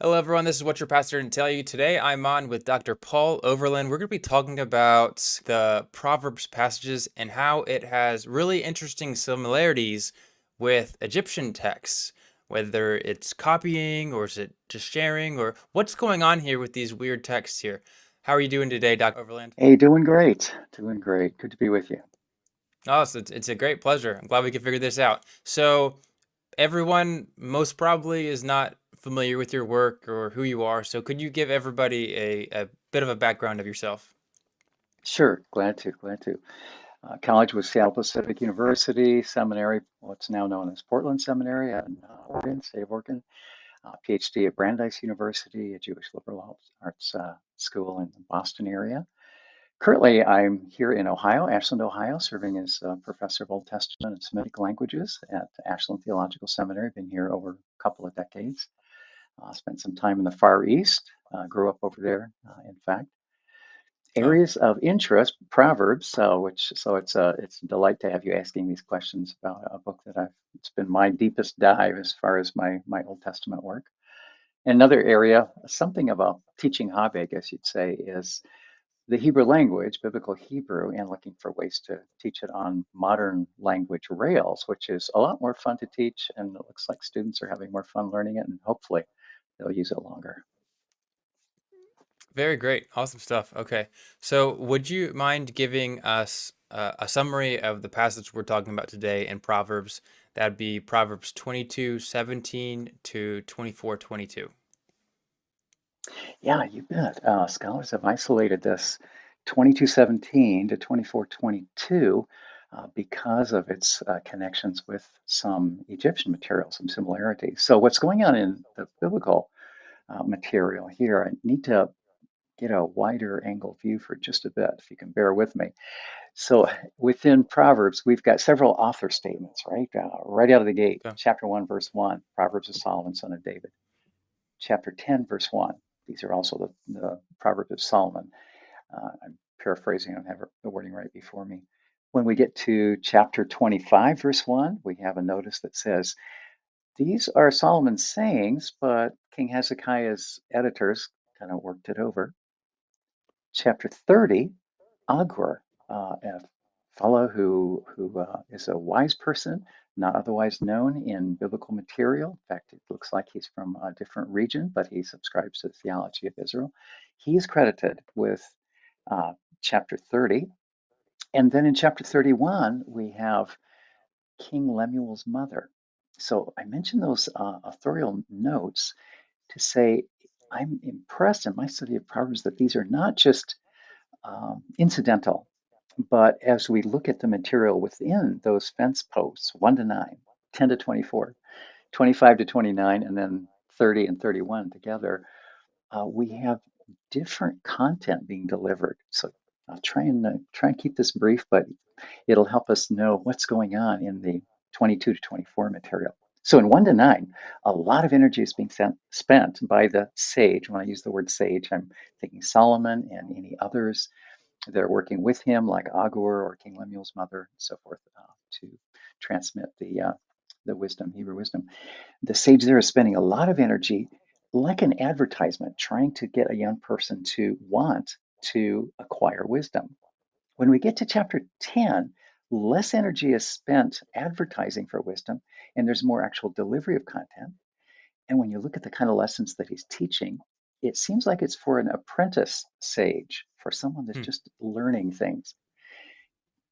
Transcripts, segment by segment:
Hello, everyone. This is What Your Pastor Didn't Tell You. Today, I'm on with Dr. Paul Overland. We're going to be talking about the Proverbs passages and how it has really interesting similarities with Egyptian texts, whether it's copying or is it just sharing or what's going on here with these weird texts here. How are you doing today, Dr. Overland? Hey, doing great. Doing great. Good to be with you. Oh, so it's a great pleasure. I'm glad we could figure this out. So, everyone most probably is not familiar with your work or who you are. So could you give everybody a bit of a background of yourself? Sure, glad to, glad to. College was Seattle Pacific University, seminary, what's now known as Portland Seminary in Oregon, state of Oregon. PhD at Brandeis University, a Jewish liberal arts school in the Boston area. Currently, I'm here in Ohio, Ashland, Ohio, serving as a professor of Old Testament and Semitic languages at Ashland Theological Seminary. Been here over a couple of decades. Spent some time in the Far East, grew up over there, in fact. Oh, Areas of interest, Proverbs, it's a delight to have you asking these questions about a book that it's been my deepest dive as far as my Old Testament work. Another area, something of a teaching hobby, I guess you'd say, is the Hebrew language, biblical Hebrew, and looking for ways to teach it on modern language rails, which is a lot more fun to teach, and it looks like students are having more fun learning it, and hopefully they'll use it longer. very great. Awesome stuff. Okay. So would you mind giving us a summary of the passage we're talking about today in Proverbs? That'd be Proverbs 22:17 to 24:22. Yeah, you bet. Scholars have isolated this 2217 to 2422 because of its connections with some Egyptian material, some similarities. So, what's going on in the biblical material here, I need to get a wider angle view for just a bit, if you can bear with me. So, within Proverbs, we've got several author statements, right? Right out of the gate. Okay. Chapter 1, verse 1, Proverbs of Solomon, son of David. Chapter 10, verse 1. These are also the Proverbs of Solomon. I'm paraphrasing, I don't have the wording right before me. When we get to chapter 25, verse 1, we have a notice that says, these are Solomon's sayings, but King Hezekiah's editors kind of worked it over. Chapter 30, Agur, a fellow who is a wise person, not otherwise known in biblical material. In fact, it looks like he's from a different region, but he subscribes to the theology of Israel. He is credited with uh, chapter 30. And then in chapter 31, we have King Lemuel's mother. So I mentioned those authorial notes to say I'm impressed in my study of Proverbs that these are not just incidental. But as we look at the material within those fence posts, 1 to 9, 10 to 24, 25 to 29, and then 30 and 31 together, we have different content being delivered. So I'll try and keep this brief, but it'll help us know what's going on in the 22 to 24 material. So in 1 to 9, a lot of energy is being spent by the sage. When I use the word sage, I'm thinking Solomon and any others that are working with him, like Agur or King Lemuel's mother, and so forth, to transmit the wisdom, Hebrew wisdom. The sage there is spending a lot of energy, like an advertisement, trying to get a young person to want to acquire wisdom. When we get to chapter 10, less energy is spent advertising for wisdom, and there's more actual delivery of content. And when you look at the kind of lessons that he's teaching, it seems like it's for an apprentice sage, for someone that's Hmm. just learning things.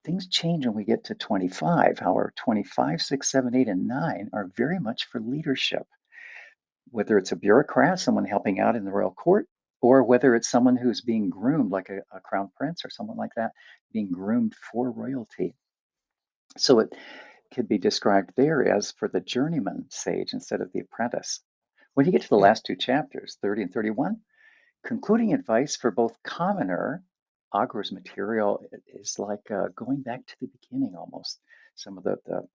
Things change when we get to 25. However, 25, 6, 7, 8, and 9 are very much for leadership, whether it's a bureaucrat, someone helping out in the royal court, or whether it's someone who's being groomed, like a crown prince or someone like that, being groomed for royalty. So it could be described there as for the journeyman sage instead of the apprentice. When you get to the Hmm. last two chapters, 30 and 31, concluding advice for both commoner, Agor's material is like going back to the beginning almost, some of the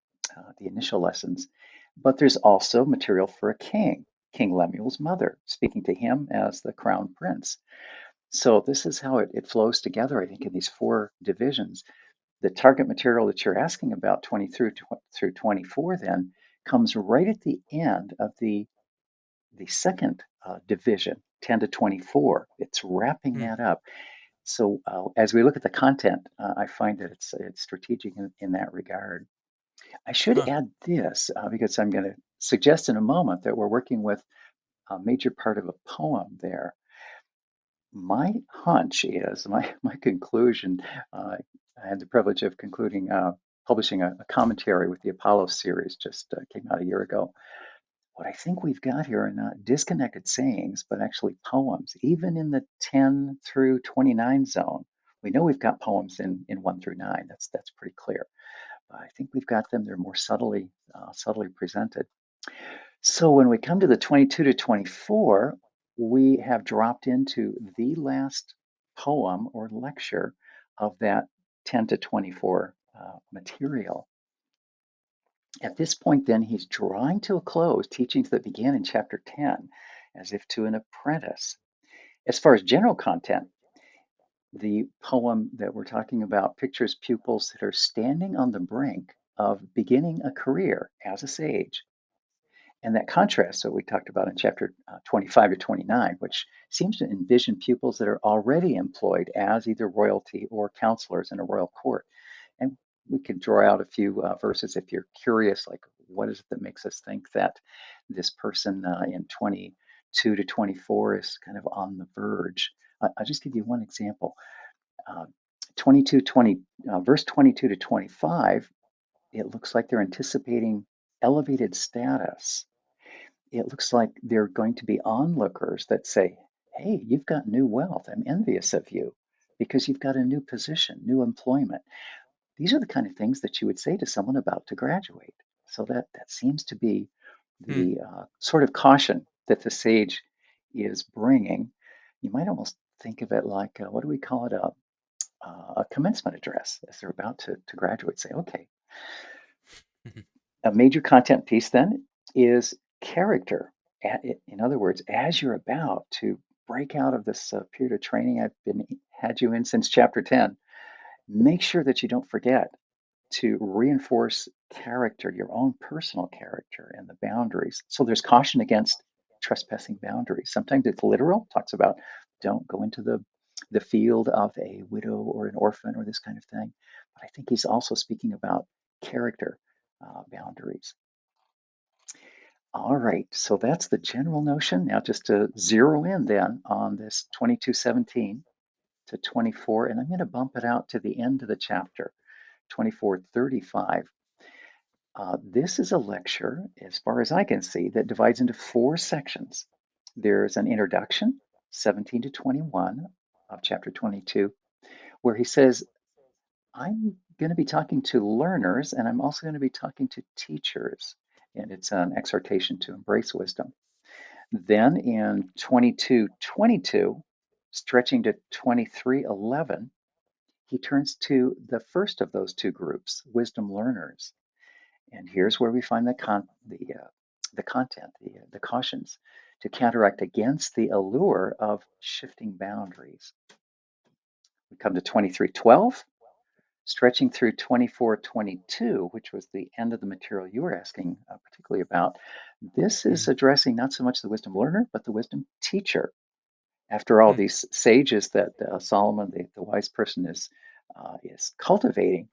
initial lessons. But there's also material for a king, King Lemuel's mother, speaking to him as the crown prince. So this is how it flows together, I think, in these four divisions. The target material that you're asking about, 20 through 24, then comes right at the end of the second division, 10 to 24. It's wrapping Hmm. that up. So as we look at the content, I find that it's strategic in that regard. I should Huh. add this because I'm going to suggest in a moment that we're working with a major part of a poem there. My hunch is, my conclusion, I had the privilege of publishing a commentary with the Apollo series, just came out a year ago. What I think we've got here are not disconnected sayings, but actually poems, even in the 10 through 29 zone. We know we've got poems in 1 through 9. That's pretty clear. But I think we've got them. They're more subtly presented. So when we come to the 22 to 24, we have dropped into the last poem or lecture of that 10 to 24 material. At this point, then, he's drawing to a close teachings that began in chapter 10, as if to an apprentice. As far as general content, the poem that we're talking about pictures pupils that are standing on the brink of beginning a career as a sage. And that contrasts what we talked about in chapter 25 to 29, which seems to envision pupils that are already employed as either royalty or counselors in a royal court. And we could draw out a few verses if you're curious, like what is it that makes us think that this person in 22 to 24 is kind of on the verge. I'll just give you one example. Uh, 22, 20, verse 22 to 25, it looks like they're anticipating elevated status. It looks like they're going to be onlookers that say, hey, you've got new wealth. I'm envious of you because you've got a new position, new employment. These are the kind of things that you would say to someone about to graduate. So that seems to be Hmm. the sort of caution that the sage is bringing. You might almost think of it like, what do we call it? A commencement address as they're about to graduate. Say, okay, a major content piece then is character. In other words, as you're about to break out of this period of training I've been had you in since chapter 10, make sure that you don't forget to reinforce character, your own personal character and the boundaries. So there's caution against trespassing boundaries. Sometimes it's literal, talks about don't go into the field of a widow or an orphan or this kind of thing. But I think he's also speaking about character boundaries. All right, so that's the general notion. Now just to zero in then on this 22:17 to 24, and I'm going to bump it out to the end of the chapter, 24:35. This is a lecture, as far as I can see, that divides into four sections. There's an introduction, 17 to 21 of chapter 22, where he says, I'm going to be talking to learners and I'm also going to be talking to teachers. And it's an exhortation to embrace wisdom. Then in 22:22, stretching to 23:11, he turns to the first of those two groups, wisdom learners. And here's where we find the content, the cautions to counteract against the allure of shifting boundaries. We come to 23:12, stretching through 24:22, which was the end of the material you were asking particularly about. This is Hmm. addressing not so much the wisdom learner, but the wisdom teacher. After all, Hmm. these sages that Solomon, the wise person, is cultivating,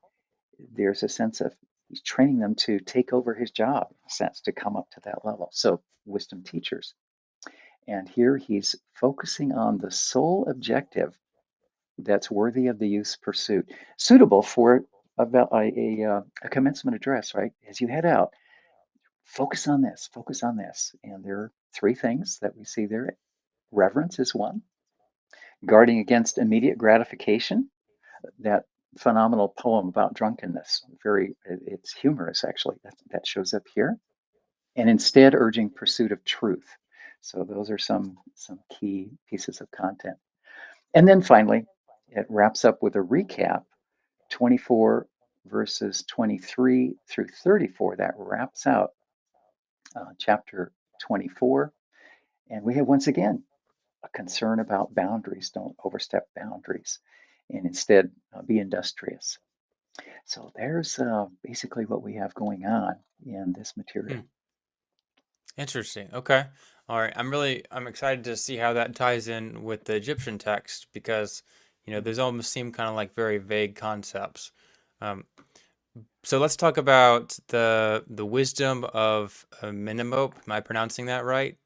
there's a sense of he's training them to take over his job, in a sense, to come up to that level. So, wisdom teachers. And here he's focusing on the sole objective that's worthy of the youth's pursuit, suitable for a commencement address, right? As you head out, focus on this, focus on this. And there are three things that we see there. Reverence is one, guarding against immediate gratification, that phenomenal poem about drunkenness. It's humorous actually. That shows up here, and instead urging pursuit of truth. So those are some key pieces of content. And then finally, it wraps up with a recap. 24 verses 23 through 34. That wraps out chapter 24. And we have once again a concern about boundaries. Don't overstep boundaries, and instead be industrious. So there's basically what we have going on in this Hmm. material. Interesting. Okay. All right, I'm excited to see how that ties in with the Egyptian text because, those almost seem kind of like very vague concepts. Um, so let's talk about the wisdom of Amenemope. Am I pronouncing that right?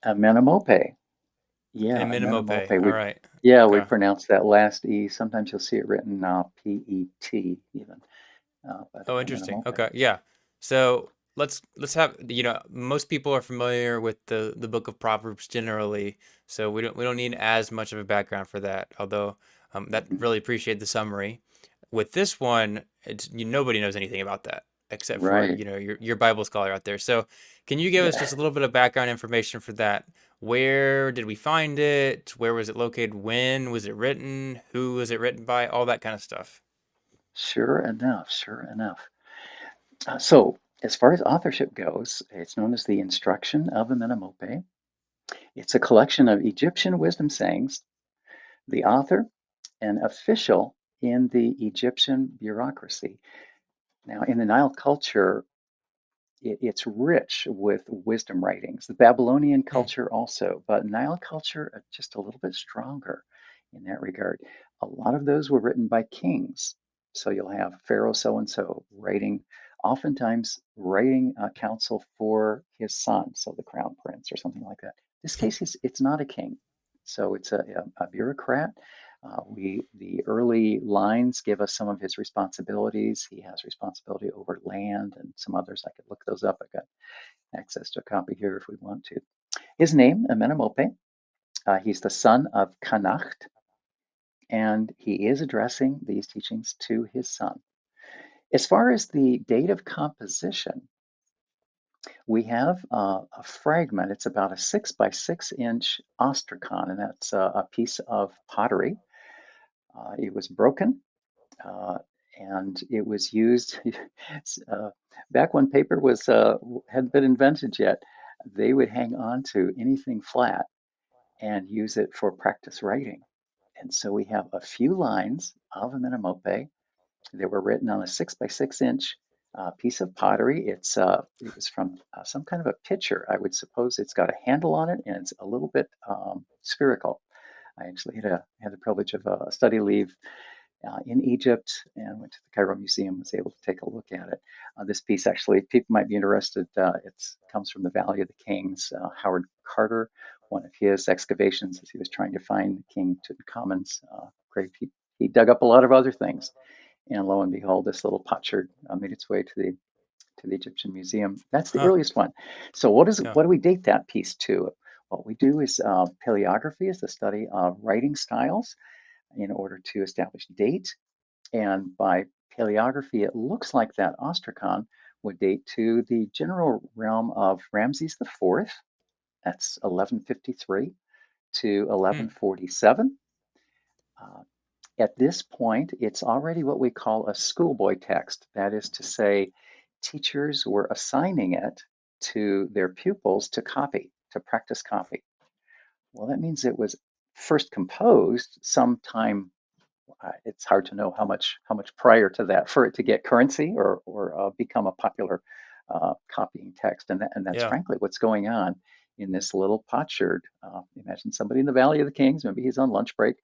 Amenemope. Yeah, Amenemope. Amenemope. All We right. yeah, we Okay. pronounce that last E. Sometimes you'll see it written P-E-T even, but Oh, interesting. Amenemope. Okay, yeah. So let's have most people are familiar with the book of Proverbs generally, so we don't need as much of a background for that. Although that Mhm. really appreciate the summary. With this one, nobody knows anything about that except for Right. your Bible scholar out there. So can you give us Yeah. just a little bit of background information for that? Where did we find it? Where was it located? When was it written? Who was it written by? All that kind of stuff. Sure enough. Sure enough. So, as far as authorship goes, it's known as the Instruction of Amenemope. It's a collection of Egyptian wisdom sayings. The author, an official in the Egyptian bureaucracy. Now, in the Nile culture, it's rich with wisdom writings. The Babylonian Hmm. culture also, but Nile culture just a little bit stronger in that regard. A lot of those were written by kings. So you'll have Pharaoh so and so writing, oftentimes writing counsel for his son, so the crown prince or something like that. In this case, it's not a king, so it's a bureaucrat. The early lines give us some of his responsibilities. He has responsibility over land and some others. I could look those up. I've got access to a copy here if we want to. His name, Amenemope, he's the son of Connacht, and he is addressing these teachings to his son. As far as the date of composition, we have a fragment. It's about a 6 by 6 inch ostracon, and that's a piece of pottery. It was broken uh, and it was used uh, back when paper was hadn't been invented yet. They would hang on to anything flat and use it for practice writing. And so we have a few lines of Amenemope that were written on a 6 by 6 inch piece of pottery. It was from some kind of a pitcher. I would suppose it's got a handle on it and it's a little bit spherical. I actually had the privilege of a study leave in Egypt and went to the Cairo Museum, was able to take a look at it. This piece actually, people might be interested, it comes from the Valley of the Kings. Howard Carter, one of his excavations as he was trying to find King Tutankhamun's grave, he dug up a lot of other things. And lo and behold, this little potsherd made its way to the Egyptian Museum. That's the Huh. earliest one. So Yeah. what do we date that piece to? What we do is paleography is the study of writing styles in order to establish date. And by paleography, it looks like that ostracon would date to the general realm of Ramses IV. That's 1153 to Hmm. 1147. Uh, at this point, it's already what we call a schoolboy text. That is to say, teachers were assigning it to their pupils to copy, to practice copy. Well, that means it was first composed sometime. It's hard to know how much prior to that for it to get currency or become a popular copying text, and that's Yeah. frankly what's going on in this little potsherd. Imagine somebody in the Valley of the Kings, maybe he's on lunch break,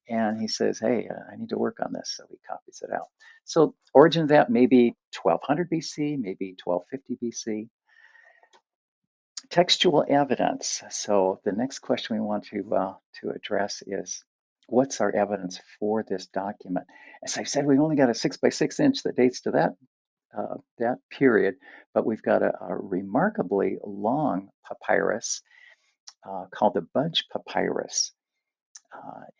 and he says, "Hey, I need to work on this," so he copies it out. So origin of that maybe 1200 BC, maybe 1250 BC. Textual evidence. So the next question we want to address is, what's our evidence for this document? As I said, we've only got a 6 by 6 inch that dates to that period, but we've got a remarkably long papyrus called the Budge Papyrus.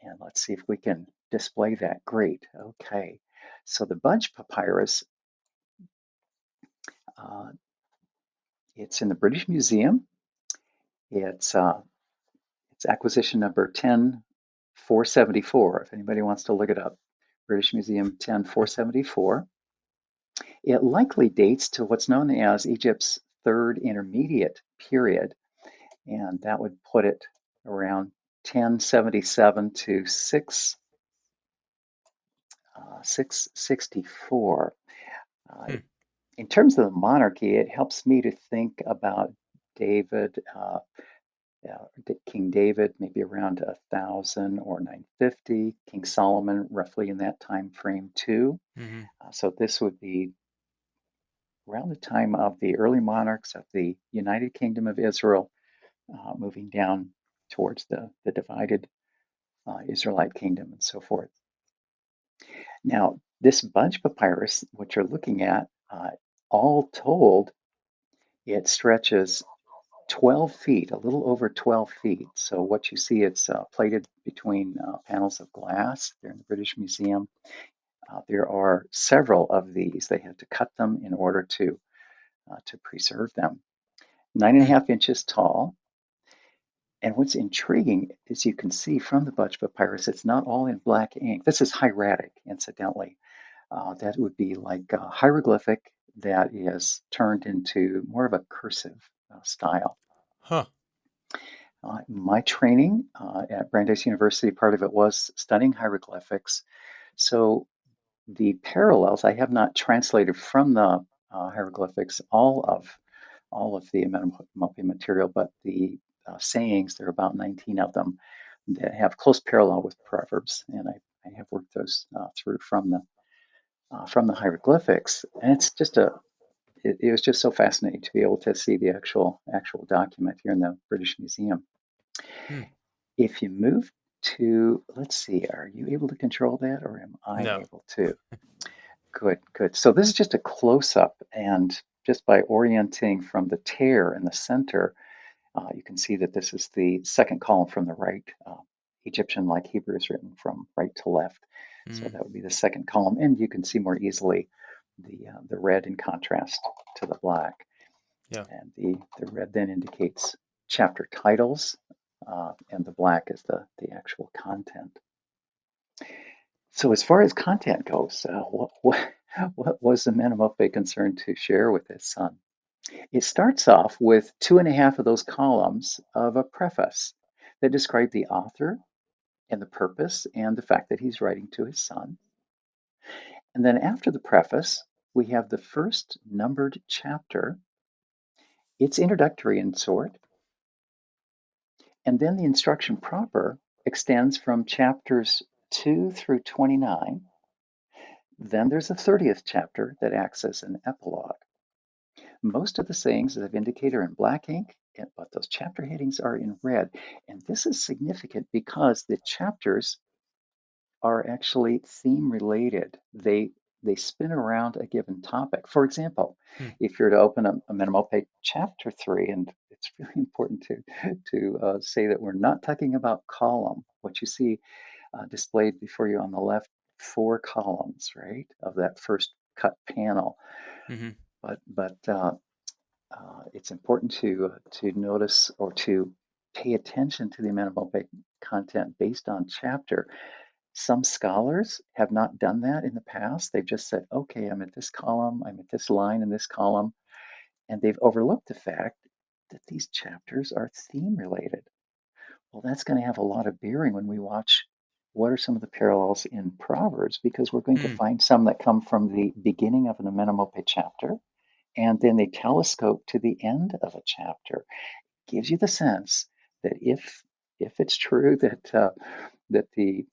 And let's see if we can display that. Great. Okay. So the Budge Papyrus, uh, it's in the British Museum. It's It's acquisition number 10474, if anybody wants to look it up. British Museum 10474. It likely dates to what's known as Egypt's third intermediate period, and that would put it around 1077 to 664. Uh, Hmm. in terms of the monarchy, it helps me to think about David. King David, maybe around 1000 or 950. King Solomon, roughly in that time frame too. Hmm. So this would be around the time of the early monarchs of the United Kingdom of Israel, moving down towards the divided Israelite kingdom and so forth. Now, this bunch papyrus, what you're looking at, all told, it stretches 12 feet, a little over 12 feet. So what you see, it's plated between panels of glass. They're in the British Museum. There are several of these. They had to cut them in order to preserve them. 9.5 inches tall. And what's intriguing is you can see from the Bunch Papyrus, it's not all in black ink. This is hieratic, incidentally. That would be like a hieroglyphic that is turned into more of a cursive style. Huh. My training at Brandeis University, part of it was studying hieroglyphics. So the parallels, I have not translated from the hieroglyphics all of the Amenemope material, but the sayings, there are about 19 of them that have close parallel with Proverbs, and I have worked those through from the hieroglyphics, and it was just so fascinating to be able to see the actual document here in the British Museum. Hmm. If you move to, let's see, are you able to control that, or am I No. able to? Good, good. So this is just a close-up, and just by orienting from the tear in the center, you can see that this is the second column from the right. Egyptian, like Hebrew, is written from right to left. So Mm. that would be the second column. And you can see more easily the red in contrast to the black. Yeah. And the red then indicates chapter titles, and the black is the actual content. So as far as content goes, what was the Amenemope concerned to share with his son? It starts off with two and a half of those columns of a preface that describe the author and the purpose and the fact that he's writing to his son. And then after the preface, we have the first numbered chapter. It's introductory in sort. And then the instruction proper extends from chapters 2 through 29. Then there's a 30th chapter that acts as an epilogue. Most of the sayings, as I've indicated, are in black ink, but those chapter headings are in red. And this is significant because the chapters are actually theme related. They spin around a given topic. For example, Hmm. if you're to open a Amenemope chapter 3, and it's really important to say that we're not talking about column. What you see displayed before you on the left, 4 columns, right, of that first cut panel. Hmm. But it's important to notice or to pay attention to the Amenemope content based on chapter. Some scholars have not done that in the past. They've just said, okay, I'm at this column, I'm at this line in this column, and they've overlooked the fact that these chapters are theme related. Well, that's going to have a lot of bearing when we watch what are some of the parallels in Proverbs, because we're going to Hmm. find some that come from the beginning of an Amenemope chapter, and then they telescope to the end of a chapter. Gives you the sense that if it's true that the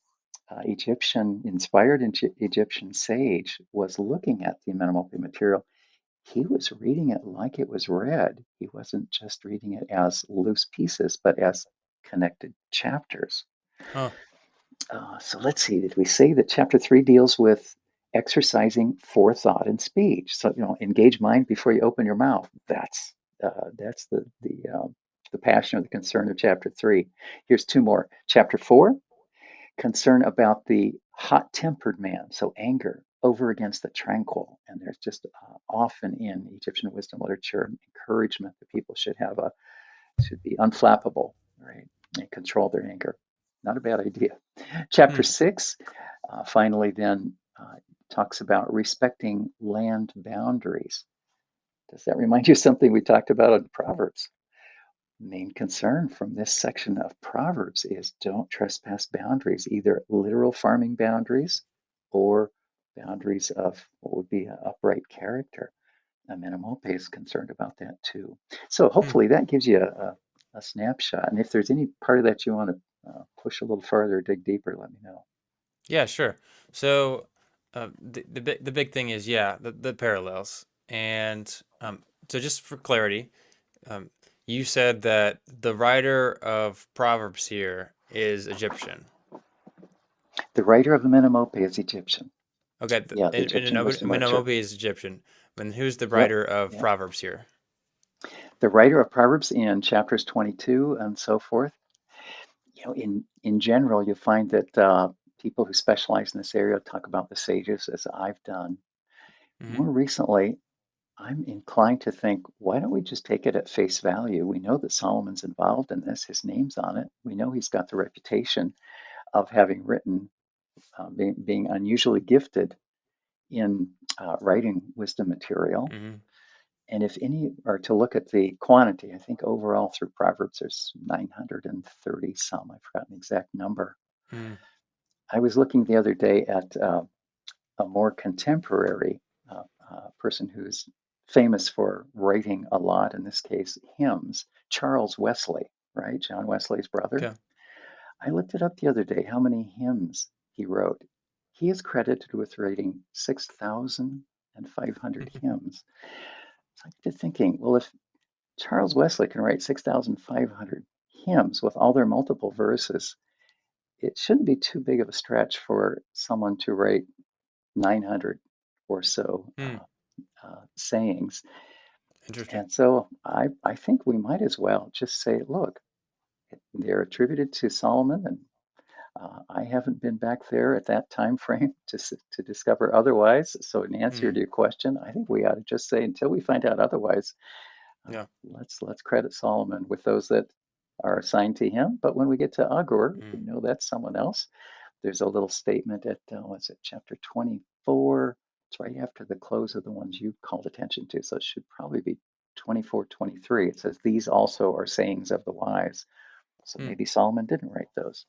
Egyptian, inspired Egyptian sage was looking at the Amenemope material, he was reading it like it was read. He wasn't just reading it as loose pieces, but as connected chapters. Huh. So let's see, did we say that chapter 3 deals with exercising forethought in speech? So, engage mind before you open your mouth. That's the passion or the concern of chapter 3. Here's 2 more. Chapter 4, concern about the hot-tempered man, so anger over against the tranquil. And there's just often in Egyptian wisdom literature encouragement that people should be unflappable, right, and control their anger. Not a bad idea. Chapter Hmm. 6, finally, then talks about respecting land boundaries. Does that remind you of something we talked about in Proverbs? Main concern from this section of Proverbs is don't trespass boundaries, either literal farming boundaries or boundaries of what would be an upright character. Amenemope is concerned about that too. So Hmm. hopefully that gives you a snapshot. And if there's any part of that you want to push a little further, dig deeper, let me know. Yeah, sure. So the big thing is, yeah, the parallels. And so just for clarity, um, you said that the writer of Proverbs here is Egyptian. The writer of Amenemope is Egyptian. Okay, Yeah, the and Egyptian wisdom literature. Amenemope is Egyptian. And who's the Yep, writer of yep. Proverbs here? The writer of Proverbs in chapters 22 and so forth. In general, you find that people who specialize in this area talk about the sages, as I've done. Hmm. More recently, I'm inclined to think, why don't we just take it at face value? We know that Solomon's involved in this. His name's on it. We know he's got the reputation of having written, being unusually gifted in writing wisdom material. Hmm. And if any are to look at the quantity, I think overall through Proverbs there's 930 some. I've forgotten the exact number. Hmm. I was looking the other day at a more contemporary person who's famous for writing a lot, in this case, hymns, Charles Wesley, right? John Wesley's brother. Okay. I looked it up the other day, how many hymns he wrote. He is credited with writing 6,500 hymns. So I get to thinking, well, if Charles Wesley can write 6,500 hymns with all their multiple verses, it shouldn't be too big of a stretch for someone to write 900 or so Hmm. sayings. Interesting. And so I think we might as well just say, look, they're attributed to Solomon, and I haven't been back there at that time frame to discover otherwise. So in answer Hmm. to your question, I think we ought to just say until we find out otherwise, Yeah. let's credit Solomon with those that are assigned to him. But when we get to Agur, Hmm. we know that's someone else. There's a little statement at what's it, chapter 24. It's right after the close of the ones you called attention to. So it should probably be 24, 23. It says, these also are sayings of the wise. So Hmm. maybe Solomon didn't write those.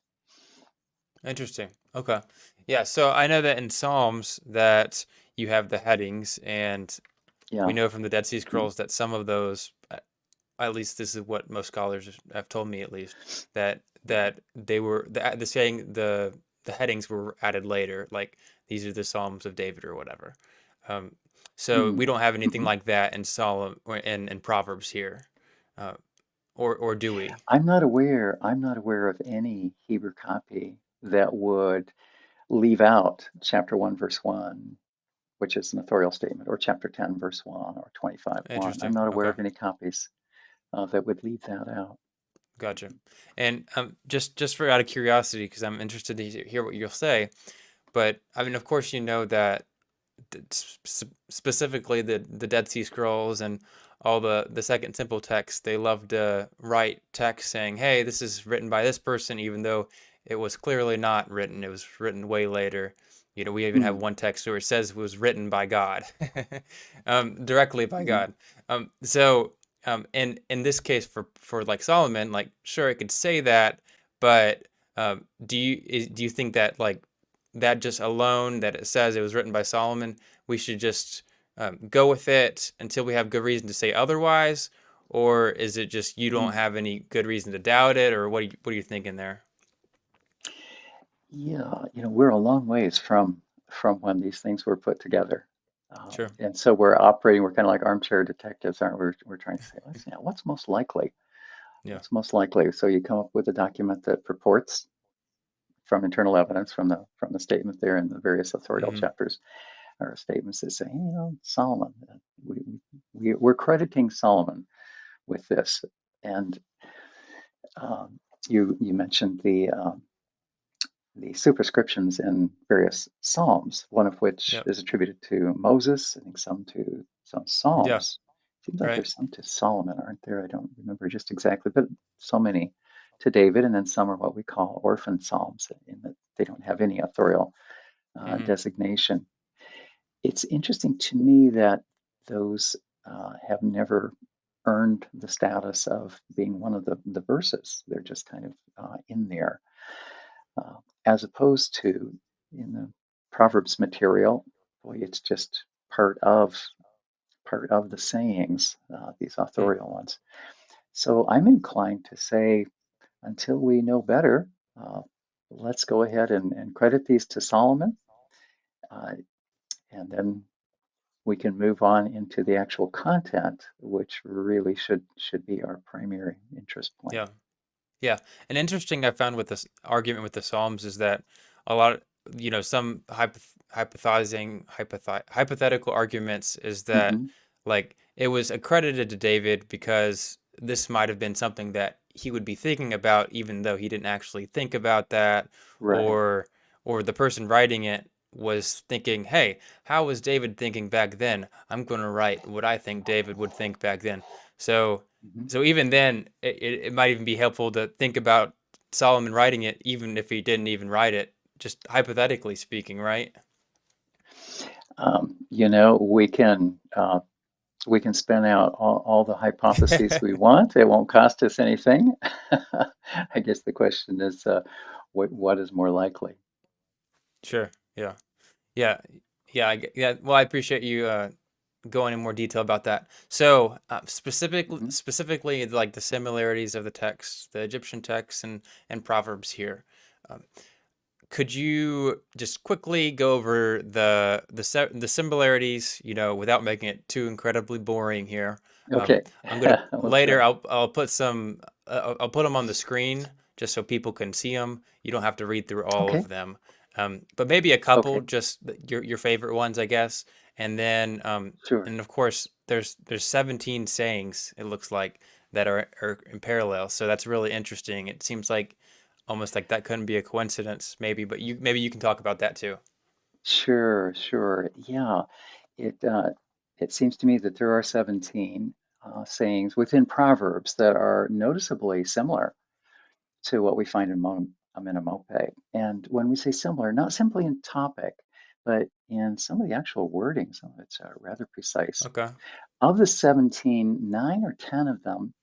Interesting. Okay. Yeah, so I know that in Psalms that you have the headings, and we Yeah. know from the Dead Sea Mm, Scrolls that some of those, at least this is what most scholars have told me at least, that they were the saying the headings were added later, like these are the Psalms of David or whatever. Um, so mm, we don't have anything mhm. like that in Solomon or in Proverbs here, uh, or do we? I'm not aware of any Hebrew copy that would leave out chapter 1, verse 1, which is an authorial statement, or chapter 10, verse 1, or 25, 1. I'm Interesting. not aware Okay. of any copies that would leave that out. Gotcha. And just for out of curiosity, because I'm interested to hear what you'll say, but I mean, of course, you know that specifically the Dead Sea Scrolls and all the Second Temple texts, they love to write text saying, "Hey, this is written by this person," even though it was clearly not written. It was written way later. You know, we even have Mm, one text where it says it was written by God, directly by mhm, God. So, in this case, for like Solomon, like sure, it could say that, but do you think that like that just alone, that it says it was written by Solomon, we should just go with it until we have good reason to say otherwise? Or is it just you don't mm. have any good reason to doubt it? Or what are you thinking there? Yeah, we're a long ways from when these things were put together. Sure. And so we're kind of like armchair detectives, aren't we? We're trying to say, let's, what's most likely? Yeah. What's most likely? So you come up with a document that purports from internal evidence from the statement there in the various authorial Hmm. chapters or statements that say, hey, Solomon, we, we're crediting Solomon with this. And you mentioned the superscriptions in various psalms, one of which Yep. is attributed to Moses, I think some to some Yeah. psalms. Seems like Right. there's some to Solomon, aren't there? I don't remember just exactly, but so many to David, and then some are what we call orphan psalms, in that they don't have any authorial Hmm. designation. It's interesting to me that those have never earned the status of being one of the verses. They're just kind of in there, as opposed to in the Proverbs material. Boy, it's just part of part of the sayings, these Hmm. authorial ones. So I'm inclined to say, until we know better, uh, let's go ahead and credit these to Solomon, uh, and then we can move on into the actual content, which really should be our primary interest point. Yeah. Yeah, and interesting I found with this argument with the Psalms is that a lot of, some hypothetical arguments is that Hmm. like it was accredited to David because this might have been something that he would be thinking about even though he didn't actually think about that, Right. or the person writing it was thinking, "Hey, how was David thinking back then? I'm going to write what I think David would think back then." So Hmm. even then, it might even be helpful to think about Solomon writing it, even if he didn't even write it, just hypothetically speaking, right? You know, we can spin out all the hypotheses we want. It won't cost us anything. I guess the question is, what is more likely? Sure. Yeah. Yeah. Yeah. Yeah. Well, I appreciate you going in more detail about that. So, Hmm. specifically, like the similarities of the text, the Egyptian text and Proverbs here. Um, Could you just quickly go over the similarities, without making it too incredibly boring here? Okay, I'm gonna we'll later. try. I'll put some. I'll put them on the screen just so people can see them. You don't have to read through all Okay, of them, but maybe a couple, okay, just your favorite ones, I guess. And then, sure. and of course, there's 17 sayings. It looks like that are in parallel. So that's really interesting. It seems like almost like that couldn't be a coincidence, maybe, but maybe you can talk about that too. Sure, sure. Yeah, it it seems to me that there are 17 sayings within Proverbs that are noticeably similar to what we find in Amenemope. And when we say similar, not simply in topic, but in some of the actual wording, some of it's rather precise. Okay. Of the 17, 9 or 10 of them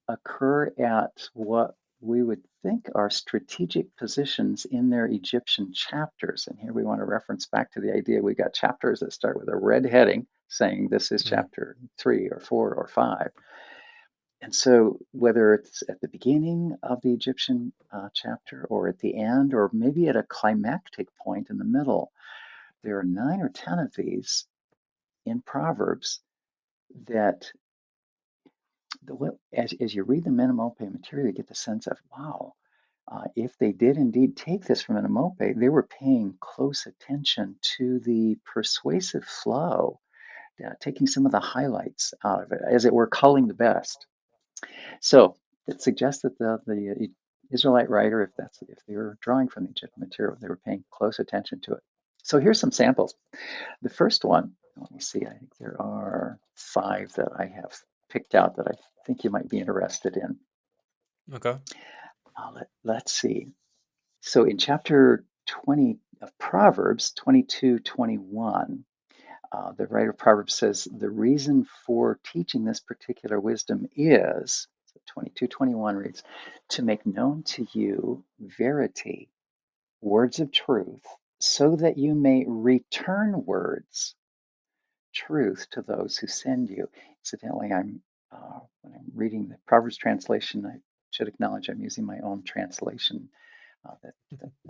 occur at what we would think are strategic positions in their Egyptian chapters. And here we want to reference back to the idea we got chapters that start with a red heading saying this is Mhm. chapter 3 or 4 or 5. And so, whether it's at the beginning of the Egyptian chapter or at the end, or maybe at a climactic point in the middle, there are 9 or 10 of these in Proverbs that as you read the Amenemope material, you get the sense of, wow, if they did indeed take this from Amenemope, they were paying close attention to the persuasive flow, taking some of the highlights out of it, as it were, culling the best. So it suggests that the Israelite writer, if they were drawing from the Egyptian material, they were paying close attention to it. So here's some samples. The first one, let me see, I think there are 5 that I have picked out that I think you might be interested in. Okay. Let's see. So in chapter 20 of Proverbs, 22:21, the writer of Proverbs says, the reason for teaching this particular wisdom is, so 22:21 reads, to make known to you verity, words of truth, so that you may return words truth to those who send you. Incidentally, when I'm reading the Proverbs translation, I should acknowledge I'm using my own translation that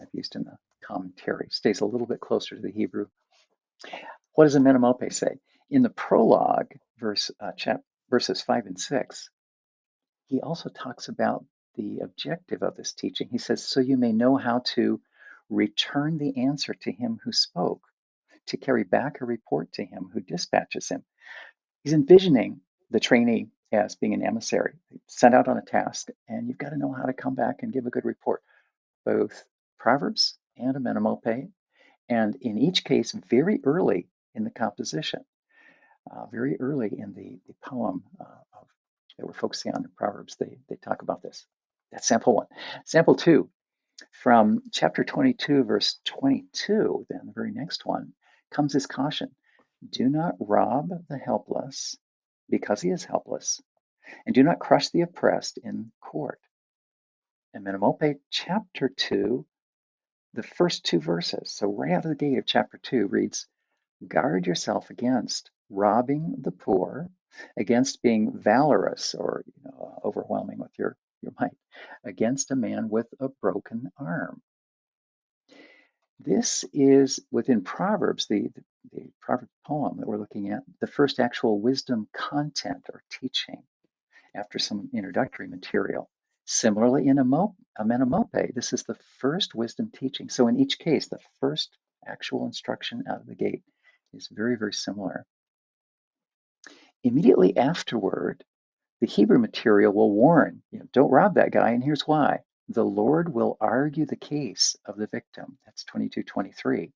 I've used in the commentary. Stays a little bit closer to the Hebrew. What does Amenemope say? In the prologue, verses 5 and 6, he also talks about the objective of this teaching. He says, so you may know how to return the answer to him who spoke, to carry back a report to him who dispatches him. He's envisioning the trainee as being an emissary, sent out on a task, and you've got to know how to come back and give a good report. Both Proverbs and Amenemope, and in each case, very early in the composition, very early in the poem that we're focusing on in Proverbs, they talk about this. That's sample 1. Sample 2, from chapter 22, verse 22, then the very next one, comes this caution: do not rob the helpless because he is helpless, and do not crush the oppressed in court. And Menemope, chapter 2, the first 2 verses, so right out of the gate of chapter 2, reads, guard yourself against robbing the poor against being valorous or overwhelming with your might, against a man with a broken arm. This is within Proverbs, the Proverbs poem that we're looking at, the first actual wisdom content or teaching after some introductory material. Similarly, in Amenemope, this is the first wisdom teaching. So in each case, the first actual instruction out of the gate is very, very similar. Immediately afterward, the Hebrew material will warn, don't rob that guy, and here's why. The Lord will argue the case of the victim. That's 22:23.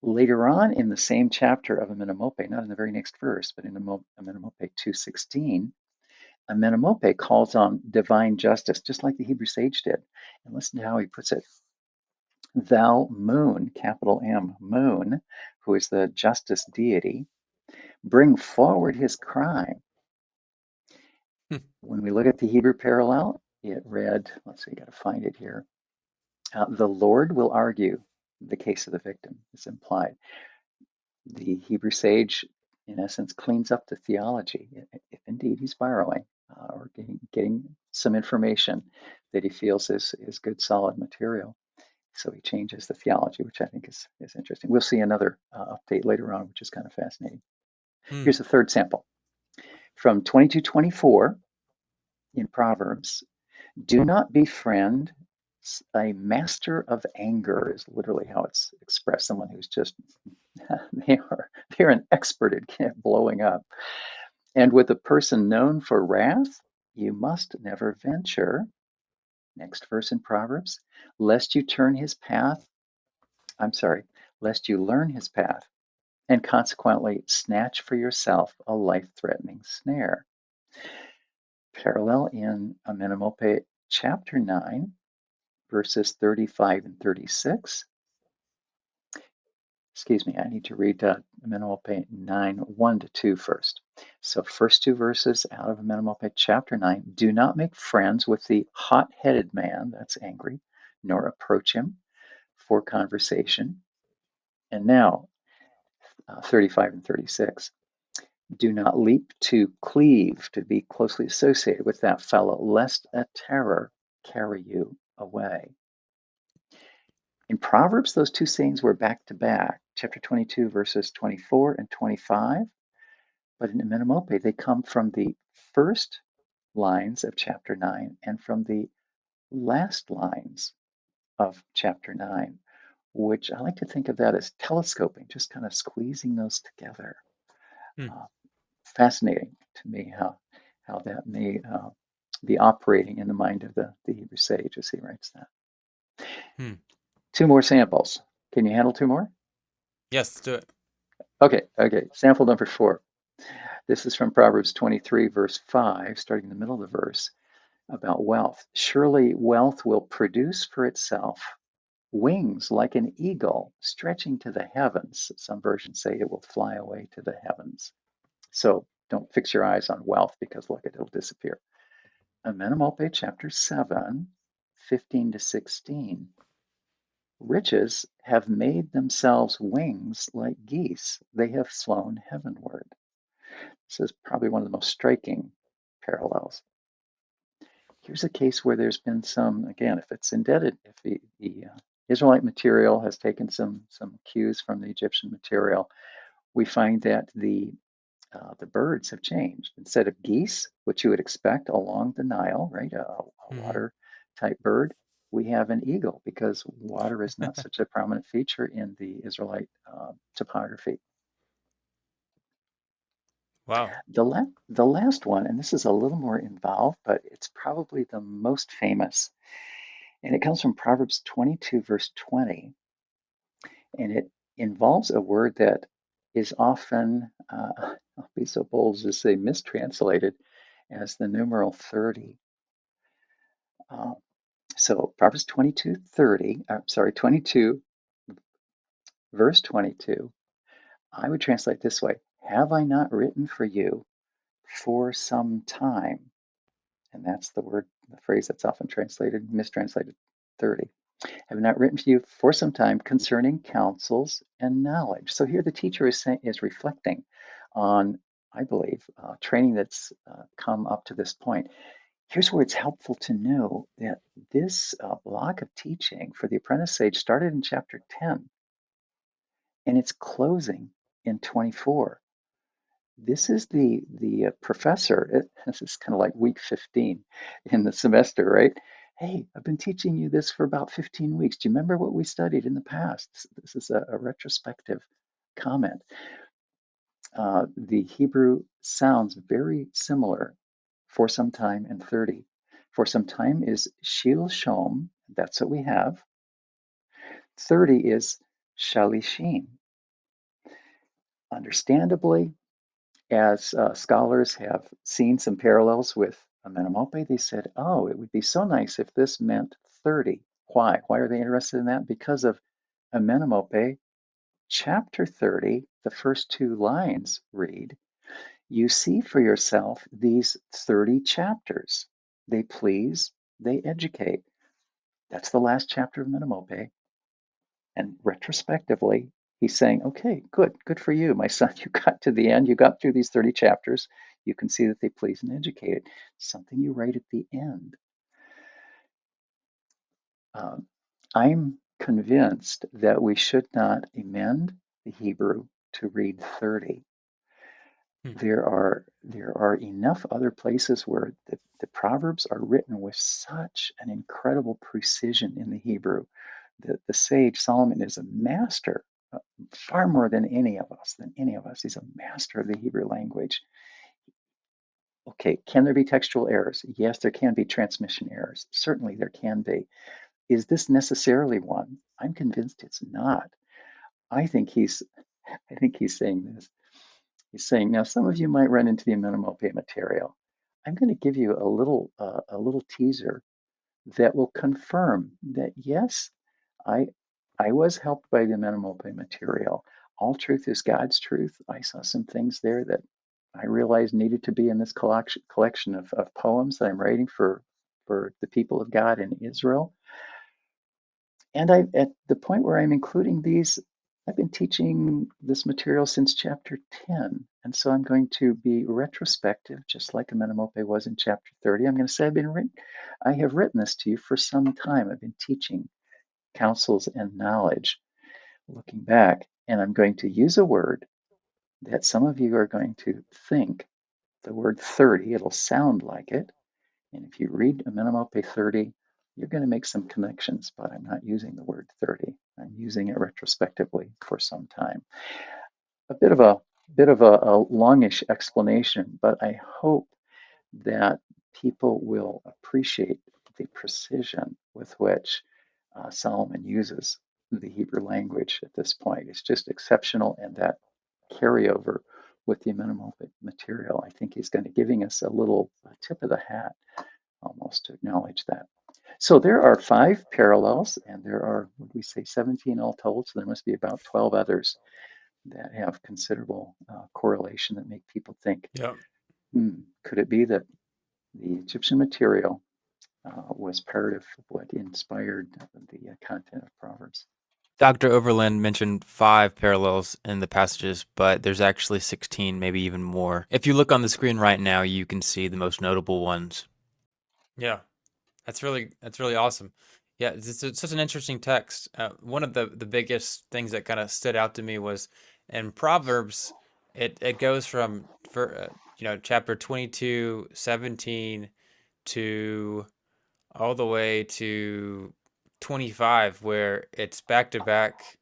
Later on in the same chapter of Amenemope, not in the very next verse, but in Amenemope 2:16, Amenemope calls on divine justice, just like the Hebrew sage did. And listen to how he puts it. Thou moon, capital M, moon, who is the justice deity, bring forward his crime. Hmm. When we look at the Hebrew parallel, it read, let's see, I got to find it here. The Lord will argue the case of the victim, is implied. The Hebrew sage, in essence, cleans up the theology, if indeed he's borrowing or getting some information that he feels is good, solid material. So he changes the theology, which I think is interesting. We'll see another update later on, which is kind of fascinating. Hmm. Here's a third sample from 22:24 in Proverbs. Do not befriend a master of anger, is literally how it's expressed. Someone who's just they're an expert at blowing up. And with a person known for wrath, you must never venture. Next verse in Proverbs, lest you turn his path. I'm sorry, lest you learn his path and consequently snatch for yourself a life-threatening snare. Parallel in Amenemope chapter 9, verses 35 and 36. Excuse me, I need to read Amenemope 9, 1 to 2 first. So first two verses out of Amenemope chapter 9. Do not make friends with the hot-headed man, that's angry, nor approach him for conversation. And now, 35 and 36. Do not leap to cleave, to be closely associated with that fellow, lest a terror carry you away. In Proverbs, those two sayings were back to back, chapter 22, verses 24 and 25. But in Amenemope, they come from the first lines of chapter 9 and from the last lines of chapter 9, which I like to think of that as telescoping, just kind of squeezing those together. Hmm. Uh, Fascinating to me how that may be operating in the mind of the Hebrew sage as he writes that. Hmm. Two more samples. Can you handle two more? Yes, let's do it. Okay. Sample number 4. This is from Proverbs 23, verse 5, starting in the middle of the verse, about wealth. Surely wealth will produce for itself wings like an eagle stretching to the heavens. Some versions say it will fly away to the heavens. So don't fix your eyes on wealth because look, it'll disappear. Amenemope chapter 7, 15 to 16. Riches have made themselves wings like geese. They have flown heavenward. This is probably one of the most striking parallels. Here's a case where there's been some, again, if it's indebted, if the Israelite material has taken some cues from the Egyptian material, we find that the birds have changed. Instead of geese, which you would expect along the Nile, right, a Hmm. water type bird, we have an eagle because water is not such a prominent feature in the Israelite topography. Wow. The last one, and this is a little more involved, but it's probably the most famous, and it comes from Proverbs 22, verse 20, and it involves a word that is often, I'll be so bold as to say, mistranslated as the numeral 30. Uh, so Proverbs 22, verse 22, I would translate this way: Have I not written for you for some time? And that's the phrase that's often mistranslated 30. Have I not written to you for some time concerning counsels and knowledge? So here the teacher is reflecting on I believe, training that's come up to this point. Here's where it's helpful to know that this block of teaching for the apprentice stage started in chapter 10 and it's closing in 24. This is the professor. This is kind of like week 15 in the semester, right? Hey, I've been teaching you this for about 15 weeks. Do you remember what we studied in the past? This is a retrospective comment. The Hebrew sounds very similar for some time and 30. For some time is shil shom, that's what we have. 30 is shalishim. Understandably, as scholars have seen some parallels with Amenemope, they said, oh, it would be so nice if this meant 30. Why? Why are they interested in that? Because of Amenemope, chapter 30, the first two lines read, you see for yourself these 30 chapters. They please, they educate. That's the last chapter of Amenemope. And retrospectively, he's saying, okay, good for you, my son. You got to the end, you got through these 30 chapters. You can see that they please and educate. Something you write at the end. I'm convinced that we should not amend the Hebrew to read 30. Hmm. There are enough other places where the Proverbs are written with such an incredible precision in the Hebrew. The sage Solomon is a master, far more than any of us. He's a master of the Hebrew language. Okay, can there be textual errors? Yes, there can be transmission errors. Certainly there can be. Is this necessarily one? I'm convinced it's not. I think he's I think he's saying this. He's saying, now some of you might run into the Amenemope material. I'm going to give you a little teaser that will confirm that yes, I I was helped by the Amenemope material. All truth is God's truth. I saw some things there that I realized needed to be in this collection of poems that I'm writing for the people of God in Israel. And at the point where I'm including these, I've been teaching this material since chapter 10. And so I'm going to be retrospective, just like Amenemope was in chapter 30. I'm going to say I have written this to you for some time. I've been teaching counsels and knowledge, looking back, and I'm going to use a word that some of you are going to think the word 30. It'll sound like it. And if you read Amenemope 30, you're going to make some connections, but I'm not using the word 30. I'm using it retrospectively for some time. A bit of a longish explanation, but I hope that people will appreciate the precision with which Solomon uses the Hebrew language at this point. It's just exceptional, and that carryover with the Amenemope material, I think he's going to giving us a little tip of the hat almost to acknowledge that. So there are 5 parallels, and there are, what we say, 17 all told. So there must be about 12 others that have considerable correlation that make people think, Yeah. could it be that the Egyptian material was part of what inspired the content of Proverbs? Dr. Overland mentioned 5 parallels in the passages, but there's actually 16, maybe even more. If you look on the screen right now, you can see the most notable ones. Yeah, that's really awesome. Yeah, it's such an interesting text. One of the biggest things that kind of stood out to me was in Proverbs, it goes from chapter 22:17 to all the way to 25, where it's back to back,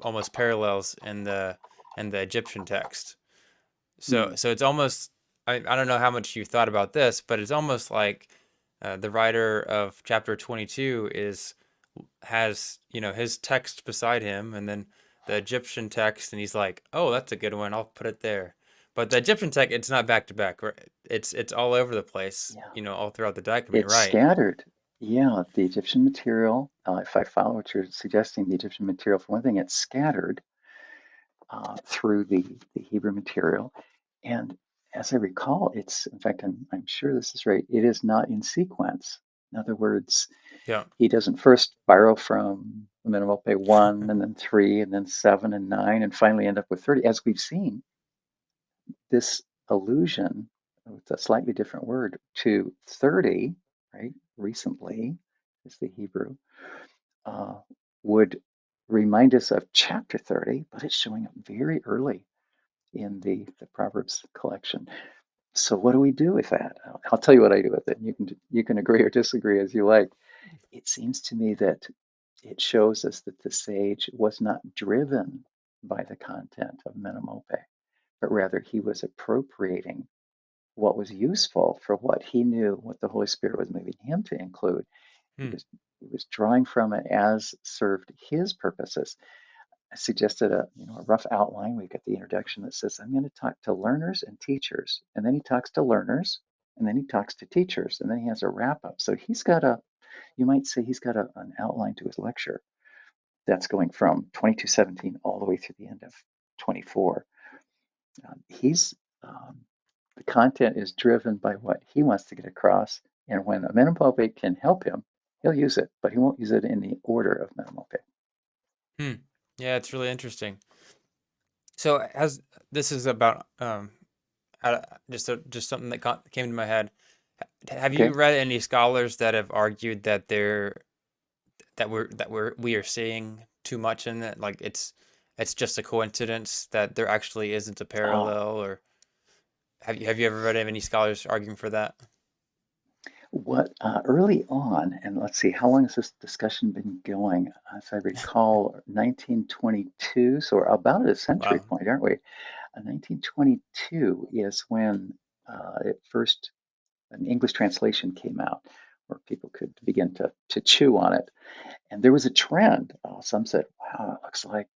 almost parallels in the Egyptian text. So Mm, so it's almost, I don't know how much you thought about this, but it's almost like the writer of chapter 22 has his text beside him, and then the Egyptian text, and he's like, oh, that's a good one, I'll put it there. But the Egyptian text, it's not back to back, right? It's all over the place, yeah, all throughout the document, it's right? scattered. Yeah, the Egyptian material, if I follow what you're suggesting, the Egyptian material, for one thing, it's scattered through the Hebrew material. And as I recall, in fact, I'm sure this is right, it is not in sequence. In other words, Yeah. he doesn't first borrow from Amenemope 1 and then 3 and then 7 and 9 and finally end up with 30. As we've seen, this allusion with a slightly different word to 30, right? Recently is the Hebrew, uh, would remind us of chapter 30, but it's showing up very early in the Proverbs collection. So what do we do with that? I'll tell you what I do with it. You can agree or disagree as you like. It seems to me that it shows us that the sage was not driven by the content of Amenemope, but rather he was appropriating what was useful for what he knew, what the Holy Spirit was moving him to include. He Hmm. was he was drawing from it as served his purposes. I suggested a rough outline. We've got the introduction that says, I'm going to talk to learners and teachers. And then he talks to learners, and then he talks to teachers, and then he has a wrap up. So you might say he's got an outline to his lecture that's going from 22:17 all the way through the end of 24. He's The content is driven by what he wants to get across, and when a Amenemope can help him, he'll use it, but he won't use it in the order of Amenemope. Hmm. Yeah, it's really interesting. So as this is about just something that came to my head. Have you Okay. read any scholars that have argued that we are seeing too much in it? Like it's just a coincidence that there actually isn't a Oh, parallel, or have you ever read of any scholars arguing for that? what early on, and let's see, how long has this discussion been going? As I recall, 1922, so we're about at a century Wow. point, aren't we? 1922 is when it first an English translation came out where people could begin to chew on it. And there was a trend. Some said, wow, it looks like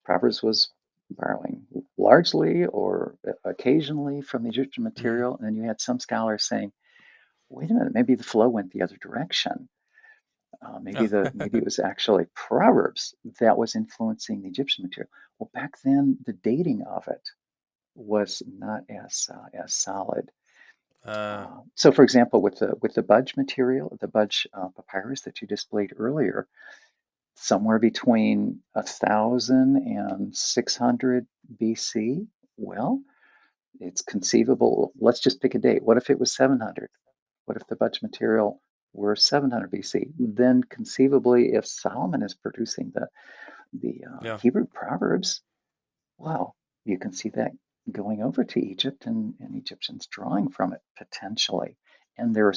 Proverbs was borrowing largely or occasionally from the Egyptian Mm. material. And then you had some scholars saying, wait a minute, maybe the flow went the other direction. Maybe it was actually Proverbs that was influencing the Egyptian material. Well, back then the dating of it was not as solid. uh, So, for example, with the Budge material, the Budge papyrus that you displayed earlier, somewhere between 1,000 and 600 BC. Well, it's conceivable. Let's just pick a date. What if it was 700? What if the Budge material were 700 BC? Then conceivably, if Solomon is producing the yeah. Hebrew Proverbs, well, you can see that going over to Egypt and Egyptians drawing from it potentially. And there are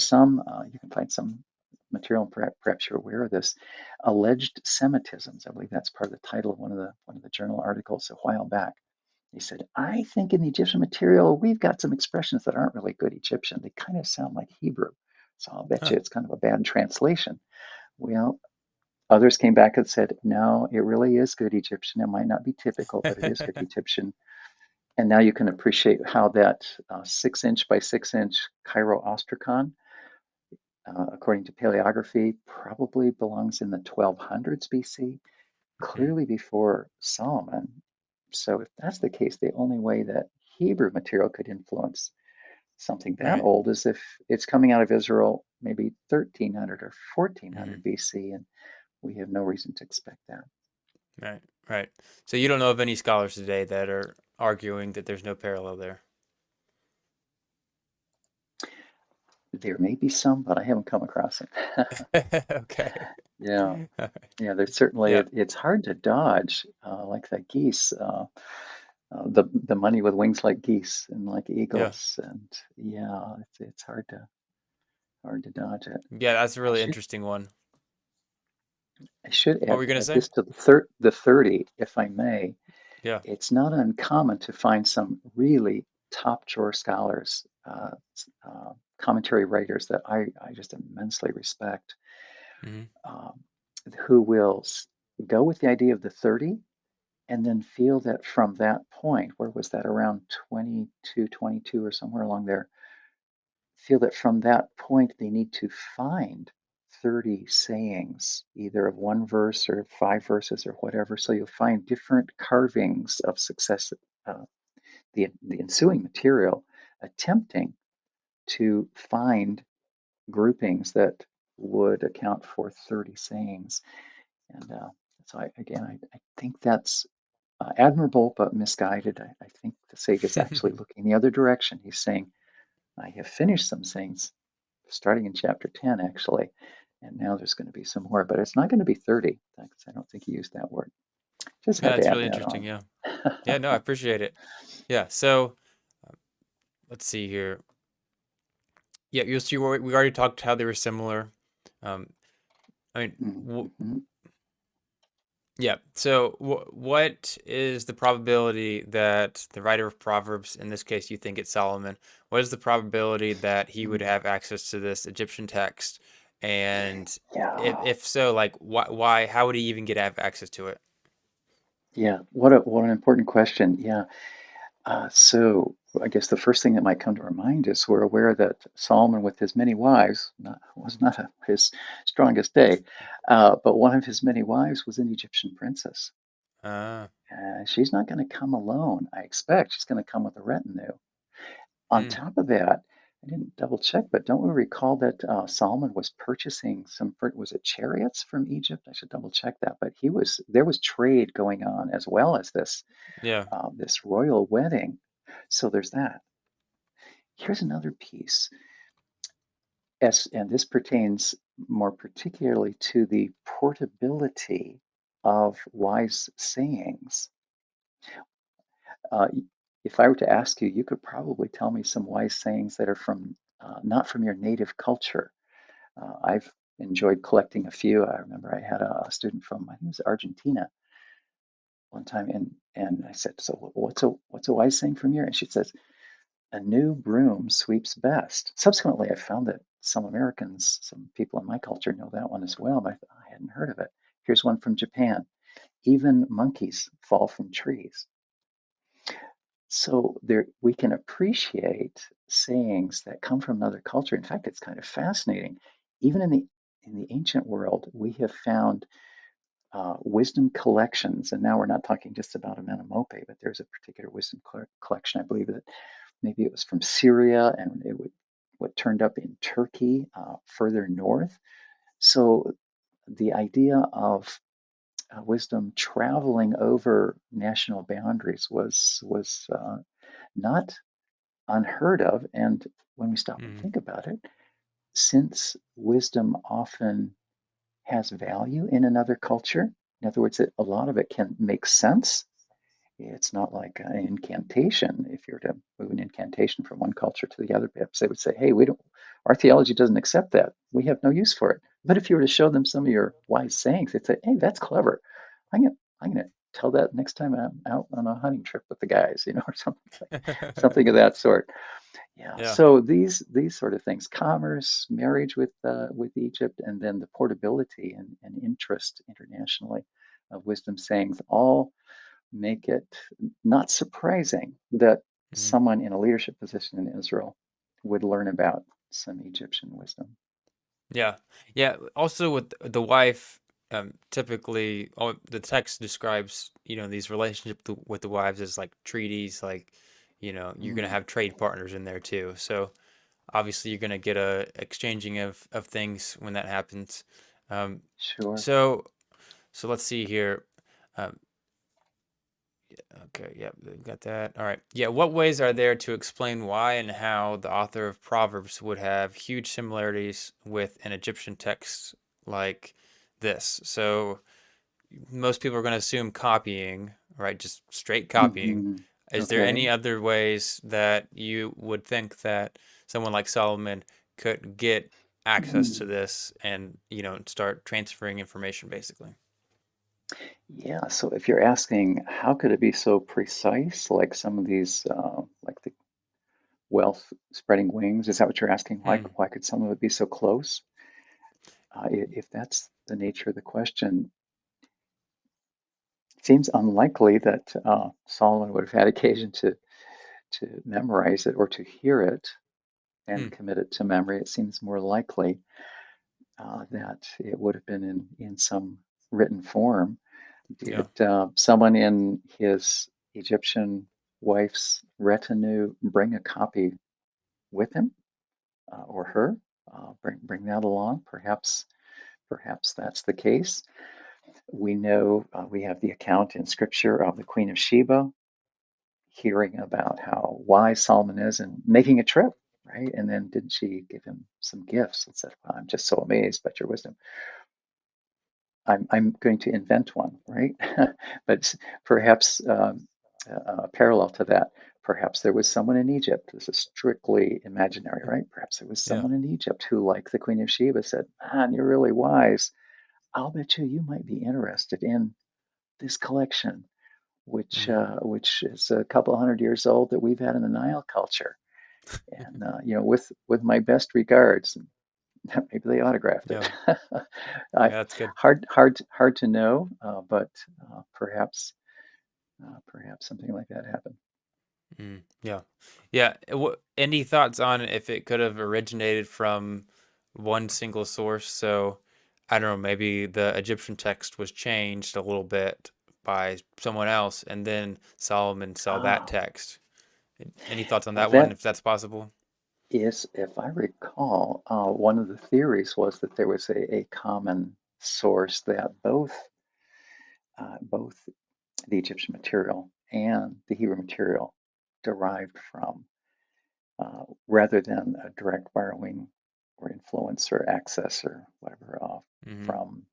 you can find some material, perhaps you're aware of this, alleged Semitisms. I believe that's part of the title of one of the journal articles a while back. He said, I think in the Egyptian material, we've got some expressions that aren't really good Egyptian. They kind of sound like Hebrew. So I'll bet Huh. you it's kind of a bad translation. Well, others came back and said, no, it really is good Egyptian. It might not be typical, but it is good Egyptian. And now you can appreciate how that 6 inch by 6 inch Cairo ostracon, according to paleography, probably belongs in the 1200s BC, Mhm. clearly before Solomon. So if that's the case, the only way that Hebrew material could influence something that Right. old is if it's coming out of Israel maybe 1300 or 1400 Mhm. BC, and we have no reason to expect that. Right. Right. So you don't know of any scholars today that are arguing that there's no parallel there. There may be some, but I haven't come across it. Okay. Yeah, All right. yeah. There's certainly Yeah. it's hard to dodge, like that geese. The money with wings like geese and like Yeah. eagles, and yeah, it's hard to dodge it. Yeah, that's a I really should interesting one. I should What add, were you gonna add say? this to the 30, if I may. Yeah. It's not uncommon to find some really top drawer scholars, commentary writers that I just immensely respect, Hmm. um, who will go with the idea of the 30 and then feel that from that point, where was that, around 22, 22 or somewhere along there, feel that from that point they need to find 30 sayings, either of one verse or 5 verses or whatever. So you'll find different carvings of success, uh, the ensuing material, attempting to find groupings that would account for 30 sayings. And so I think that's admirable but misguided. I think the sage is actually looking the other direction. He's saying, I have finished some things starting in chapter 10, actually, and now there's going to be some more, but it's not going to be 30. I don't think he used that word. Just Yeah, had to it's add really that interesting. on. Yeah. Yeah, no, I appreciate it. Yeah. So let's see here. Yeah, you'll see we already talked how they were similar. Um, I mean, Mm-hmm. yeah. So what is the probability that the writer of Proverbs, in this case, you think it's Solomon, what is the probability that he would have access to this Egyptian text? And Yeah, if so, like how would he even get have access to it? yeah. What an important question. Yeah. So I guess the first thing that might come to our mind is we're aware that Solomon, with his many wives, was not his strongest day, but one of his many wives was an Egyptian princess. Ah, She's not going to come alone. I expect she's going to come with a retinue. On hmm, top of that, I didn't double check, but don't we recall that Solomon was purchasing was it chariots from Egypt? I should double check that. But there was trade going on as well as yeah. this royal wedding. So there's that. Here's another piece, and this pertains more particularly to the portability of wise sayings. Uh, if I were to ask you, you could probably tell me some wise sayings that are from not from your native culture. I've enjoyed collecting a few. I remember I had a student from, I think it was Argentina one time, and I said, "So what's a wise saying from here?" And she says, "A new broom sweeps best." Subsequently, I found that some Americans, some people in my culture know that one as well, but I hadn't heard of it. Here's one from Japan. Even monkeys fall from trees. So there we can appreciate sayings that come from another culture. In fact, it's kind of fascinating. Even in the ancient world, we have found wisdom collections, and now we're not talking just about Amenemope, but there's a particular wisdom collection. I believe that maybe it was from Syria, and what turned up in Turkey, further north. So the idea of wisdom traveling over national boundaries was not unheard of. And when we stop and Hmm. think about it, since wisdom often has value in another culture, in other words, a lot of it can make sense. It's not like an incantation. If you were to move an incantation from one culture to the other, perhaps they would say, "Hey, we don't. Our theology doesn't accept that. We have no use for it." But if you were to show them some of your wise sayings, they'd say, "Hey, that's clever. I'm gonna tell that next time I'm out on a hunting trip with the guys, or something of that sort." Yeah. Yeah. So these sort of things, commerce, marriage with Egypt, and then the portability and interest internationally of wisdom sayings all make it not surprising that Mhm. someone in a leadership position in Israel would learn about some Egyptian wisdom. Yeah. Yeah. Also with the wife, typically all the text describes, these relationships with the wives as like treaties, like, you're gonna Mm, have trade partners in there too. So obviously you're gonna get a exchanging of things when that happens. Um, sure. so so let's see here. Um, Okay, yep, they've got that. All right. Yeah, what ways are there to explain why and how the author of Proverbs would have huge similarities with an Egyptian text like this? So most people are going to assume copying, right? Just straight copying. Hmm. Is there Okay. any other ways that you would think that someone like Solomon could get access to Mm. this and, start transferring information basically? Yeah. So if you're asking how could it be so precise, like some of these, like the wealth spreading wings, is that what you're asking? Why Hmm. why could some of it be so close? If that's the nature of the question, it seems unlikely that Solomon would have had occasion to memorize it or to hear it and Hmm. commit it to memory. It seems more likely that it would have been in some written form. Yeah. Did someone in his Egyptian wife's retinue bring a copy with him or her? Bring that along. Perhaps that's the case. We know we have the account in Scripture of the Queen of Sheba hearing about how wise Solomon is and making a trip, right? And then didn't she give him some gifts and said, "I'm just so amazed by your wisdom. I'm going to invent one," right? But perhaps parallel to that, perhaps there was someone in Egypt. This is strictly imaginary, right? Perhaps there was Yeah. someone in Egypt who, like the Queen of Sheba, said, "Man, you're really wise. I'll bet you might be interested in this collection, Hmm. which is a couple hundred years old that we've had in the Nile culture. And with my best regards, maybe they autographed it." Yeah. I, Yeah, that's good. hard to know, but perhaps perhaps something like that happened. Yeah. Yeah. Any thoughts on if it could have originated from one single source? So, I don't know, maybe the Egyptian text was changed a little bit by someone else, and then Solomon saw that Ah, text. Any thoughts on well, that one, that if that's possible? is, if I recall, one of the theories was that there was a common source that both the Egyptian material and the Hebrew material derived from, rather than a direct borrowing or influence or access or whatever Hmm. from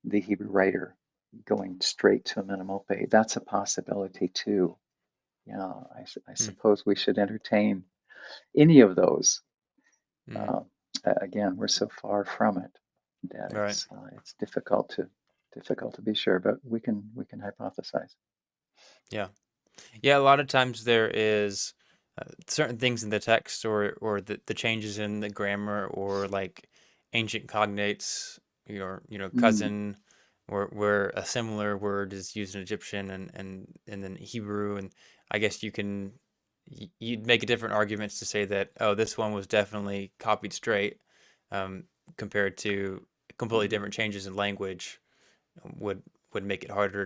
the Hebrew writer going straight to Amenemope. That's a possibility too. Yeah, I Mm. suppose we should entertain any of those. Mm. Uh, Again, we're so far from it that Right. it's difficult to be sure, but we can hypothesize. Yeah. Yeah, a lot of times there is certain things in the text or the changes in the grammar or like ancient cognates, Mm, cousin, where a similar word is used in Egyptian and then Hebrew, and I guess you'd make a different arguments to say that, oh, this one was definitely copied straight, um, compared to completely different mm, changes in language would would make it harder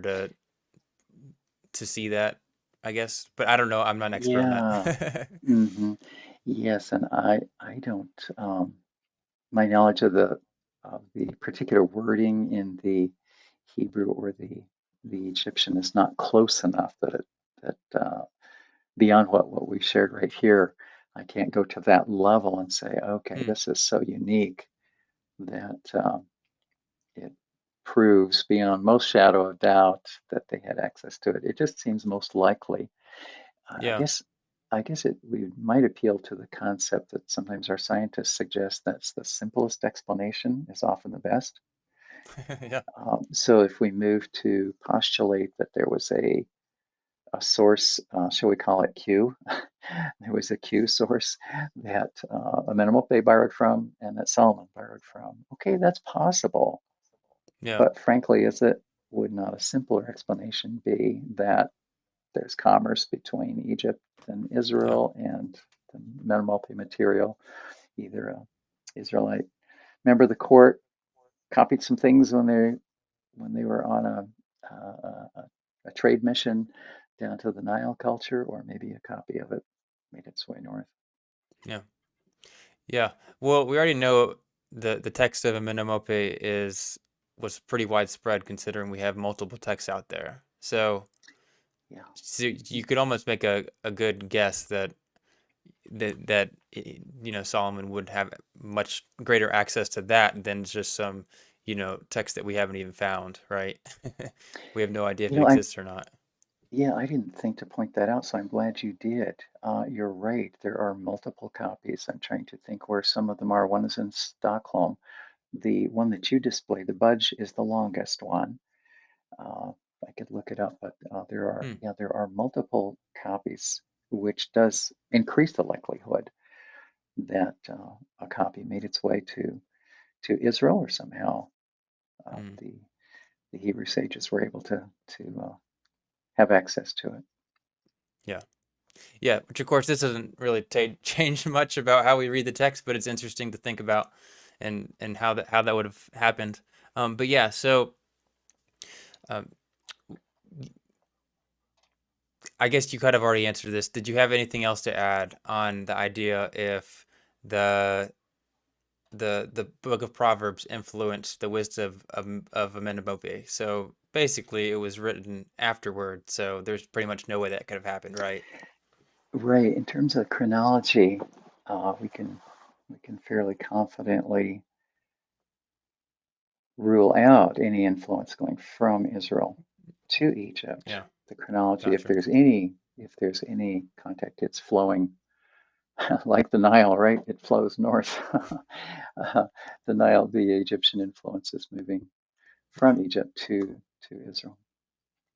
to see that, I guess. But I don't know. I'm not an expert on yeah. that. Hmm. Yes, and I don't. My knowledge of the particular wording in the Hebrew or the Egyptian is not close enough that beyond what we shared right here, I can't go to that level and say, okay, Hmm. this is so unique that it proves beyond most shadow of doubt that they had access to it. It just seems most likely. I Yeah. guess we might appeal to the concept that sometimes our scientists suggest that's the simplest explanation is often the best. Yeah. So if we move to postulate that there was a source, shall we call it Q? There was a Q source that Amenemope borrowed from and that Solomon borrowed from. Okay, that's possible. Yeah. But frankly, would not a simpler explanation be that there's commerce between Egypt and Yeah. Israel and the Amenemope material? Either a Israelite member of the court copied some things when they were on a trade mission down to the Nile culture, or maybe a copy of it made its way north. Yeah. Yeah. Well, we already know the text of Amenemope was pretty widespread considering we have multiple texts out there. Yeah. So you could almost make a good guess that Solomon would have much greater access to that than just some text that we haven't even found, right? We have no idea if You it know, I exists or not. yeah, I didn't think to point that out, so I'm glad you did. You're right. There are multiple copies. I'm trying to think where some of them are. One is in Stockholm. The one that you display, the Budge, is the longest one. Uh, I could look it up, but Hmm. there are multiple copies, which does increase the likelihood that a copy made its way to Israel, or somehow uh, Hmm. the the Hebrew sages were able to have access to it. Yeah. Yeah, which of course this doesn't really change much about how we read the text, but it's interesting to think about and how that would have happened. But yeah, so um, I guess you kind of already answered this. Did you have anything else to add on the idea if the the book of Proverbs influenced the wisdom of Amenemope. So basically, it was written afterward. So there's pretty much no way that could have happened, right? Right. In terms of chronology, we can fairly confidently rule out any influence going from Israel to Egypt. Yeah, The chronology, gotcha. if there's any contact, it's flowing like the Nile, right? It flows north. The Nile, the Egyptian influence is moving Yeah, from Egypt to Israel.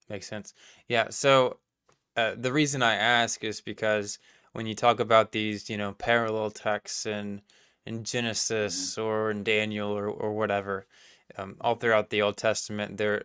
makes sense. Yeah, so the reason I ask is because when you talk about these, parallel texts in Mhm. Genesis or in Daniel or whatever, all throughout the Old Testament, there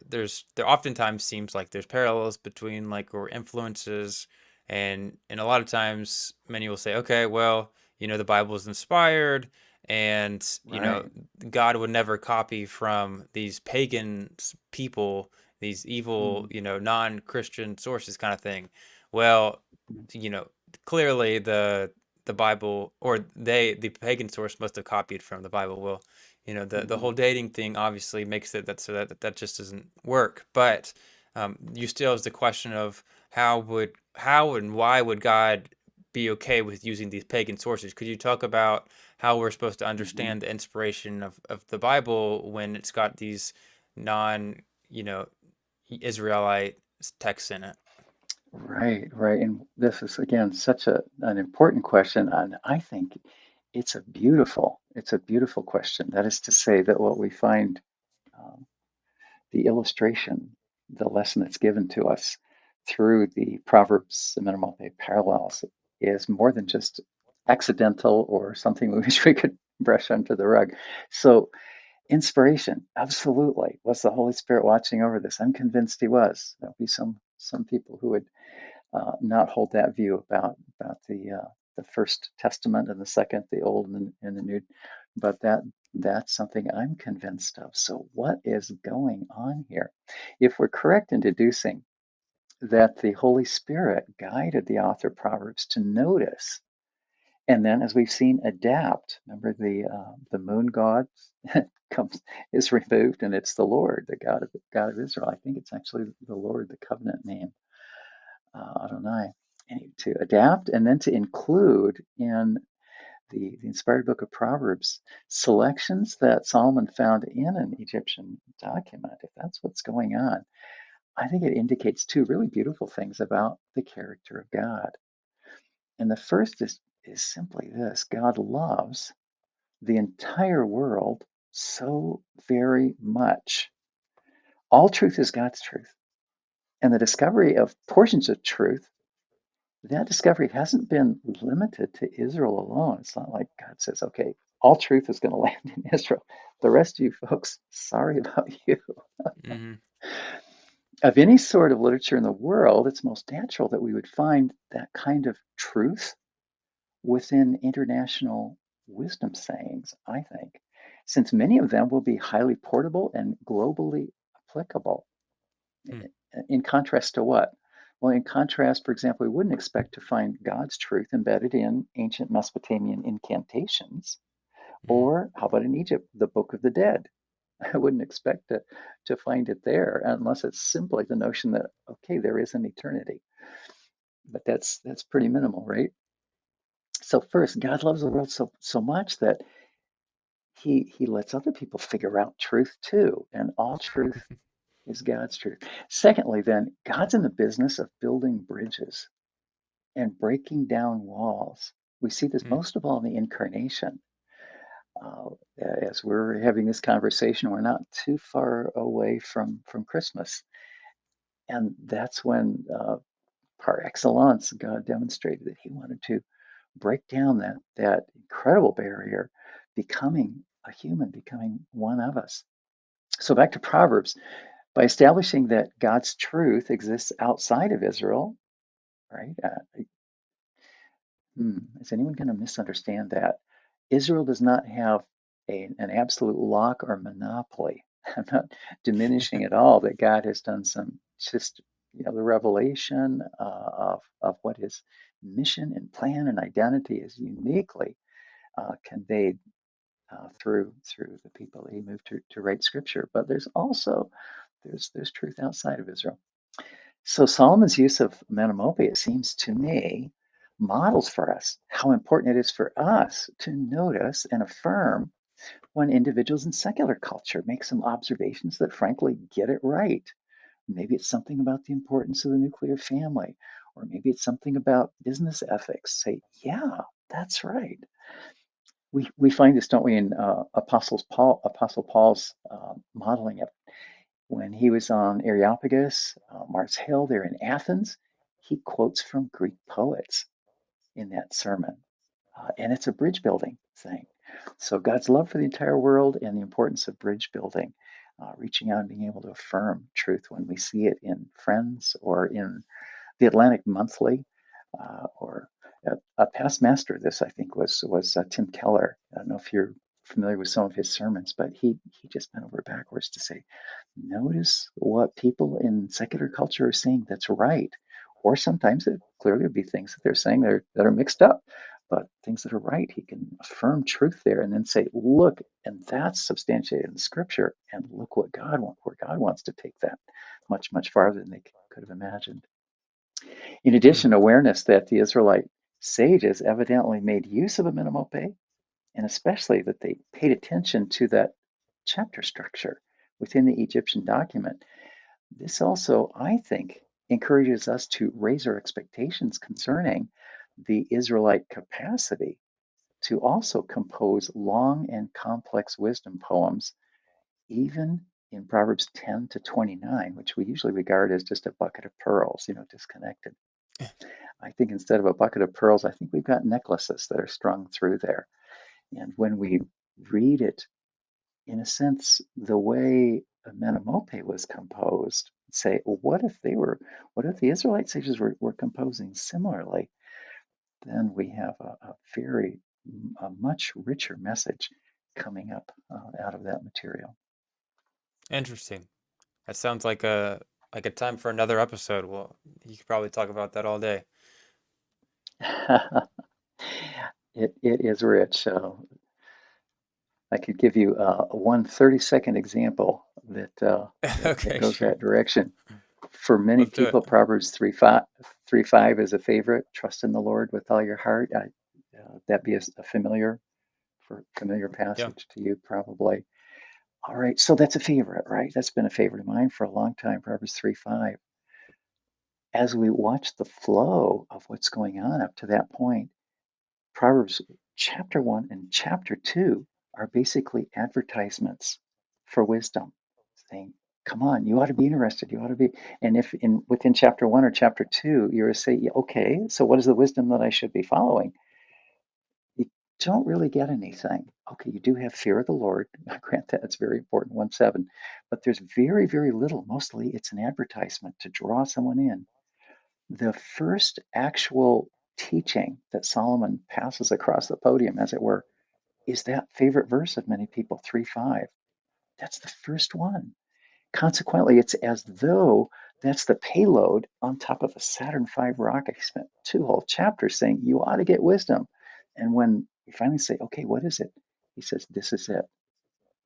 oftentimes seems like there's parallels between like or influences, and a lot of times many will say, okay, well, the Bible is inspired, and Right. God would never copy from these pagan people, these evil, Mhm. non-Christian sources kind of thing. Well, Mhm. you know, clearly the Bible or the pagan source must have copied from the Bible. Well, the Mhm. whole dating thing obviously makes it that so that just doesn't work. But you still has the question of how and why would God be okay with using these pagan sources? Could you talk about how we're supposed to Mhm. understand the inspiration of the Bible when it's got these non, you know, Israelite texts in it? Right, right. And this is again such an important question, and I think it's a beautiful question. That is to say that what we find, um, the illustration, the lesson that's given to us through the Proverbs and Amenemope parallels is more than just accidental or something we wish we could brush under the rug. So inspiration, absolutely. Was the Holy Spirit watching over this? I'm convinced he was. There'll be some people who would not hold that view about the First Testament and the Second, the Old and the New, but that's something I'm convinced of. So what is going on here? If we're correct in deducing that the Holy Spirit guided the author of Proverbs to notice, and then as we've seen, adapt. Remember the moon god comes is removed, and it's the Lord, the God of Israel. I think it's actually the Lord, the covenant name Adonai, and to adapt and then to include in the inspired book of Proverbs selections that Solomon found in an Egyptian document. If that's what's going on, I think it indicates two really beautiful things about the character of God. And the first is simply this: God loves the entire world so very much. All truth is God's truth. And the discovery of portions of truth, that discovery hasn't been limited to Israel alone. It's not like God says, okay, all truth is going to land in Israel. The rest of you folks, sorry about you. Hmm. Of any sort of literature in the world, it's most natural that we would find that kind of truth within international wisdom sayings, I think, since many of them will be highly portable and globally applicable. In contrast to what? Well, in contrast, for example, we wouldn't expect to find God's truth embedded in ancient Mesopotamian incantations, Hmm. or how about in Egypt, the Book of the Dead? I wouldn't expect to find it there unless it's simply the notion that, okay, there is an eternity. But that's pretty minimal, right? So first, God loves the world so much that he lets other people figure out truth too, and all truth is God's truth. Secondly, then, God's in the business of building bridges and breaking down walls. We see this Hmm. most of all in the incarnation. Uh, as we're having this conversation, we're not too far away from Christmas. And that's when, par excellence, God demonstrated that he wanted to break down that incredible barrier, becoming a human, becoming one of us. So back to Proverbs, by establishing that God's truth exists outside of Israel, right? Is anyone going to misunderstand that? Israel does not have an absolute lock or monopoly. I'm not diminishing at all that God has done some just the revelation of what his mission and plan and identity is uniquely conveyed through the people that he moved to write scripture. But there's also there's truth outside of Israel. So Solomon's use of Amenemope, it seems to me, models for us how important it is for us to notice and affirm when individuals in secular culture make some observations that frankly get it right. Maybe it's something about the importance of the nuclear family, or maybe it's something about business ethics. Say, yeah, that's right. We find this, don't we, in Apostle Paul's modeling it when he was on Areopagus, Mars Hill, there in Athens. He quotes from Greek poets in that sermon, and it's a bridge building thing. So God's love for the entire world and the importance of bridge building, reaching out and being able to affirm truth when we see it in Friends or in the Atlantic Monthly, or a past master of this, I think, was Tim Keller. I don't know if you're familiar with some of his sermons, but he just bent over backwards to say, notice what people in secular culture are saying that's right, or sometimes it clearly would be things that they're saying that are mixed up, but things that are right. He can affirm truth there and then say, look, and that's substantiated in the Scripture, and look what where God wants to take that much farther than they could have imagined. In Hmm. addition, awareness that the Israelite sages evidently made use of a Amenemope, and especially that they paid attention to that chapter structure within the Egyptian document. This also, I think, encourages us to raise our expectations concerning the Israelite capacity to also compose long and complex wisdom poems, even in Proverbs 10 to 29, which we usually regard as just a bucket of pearls, disconnected. I think instead of a bucket of pearls, I think we've got necklaces that are strung through there. And when we read it, in a sense, the way Amenemope was composed, say, well, what if the Israelite sages were composing similarly? Then we have a much richer message coming up out of that material. Interesting. That sounds like a time for another episode. Well, you could probably talk about that all day. It is rich. I could give you one 30-second example that Okay, goes sure. that direction. For many Let's do it. people, Proverbs 3:5 is a favorite. Trust in the Lord with all your heart. That be a familiar Yeah. passage to you, probably. All right, so that's a favorite, right? That's been a favorite of mine for a long time, Proverbs 3:5. As we watch the flow of what's going on up to that point, Proverbs chapter 1 and chapter 2 are basically advertisements for wisdom, saying, come on, you ought to be interested. You ought to be. And if within chapter 1 or chapter 2, you're to say, "Yeah, okay, so what is the wisdom that I should be following?" You don't really get anything. Okay, you do have fear of the Lord. I grant that it's very important, 1:7. But there's very little. Mostly it's an advertisement to draw someone in. The first actual teaching that Solomon passes across the podium, as it were, is that favorite verse of many people, 3:5. That's the first one. Consequently, it's as though that's the payload on top of a Saturn V rocket. He spent two whole chapters saying, you ought to get wisdom. And when we finally say, okay, what is it? He says, this is it.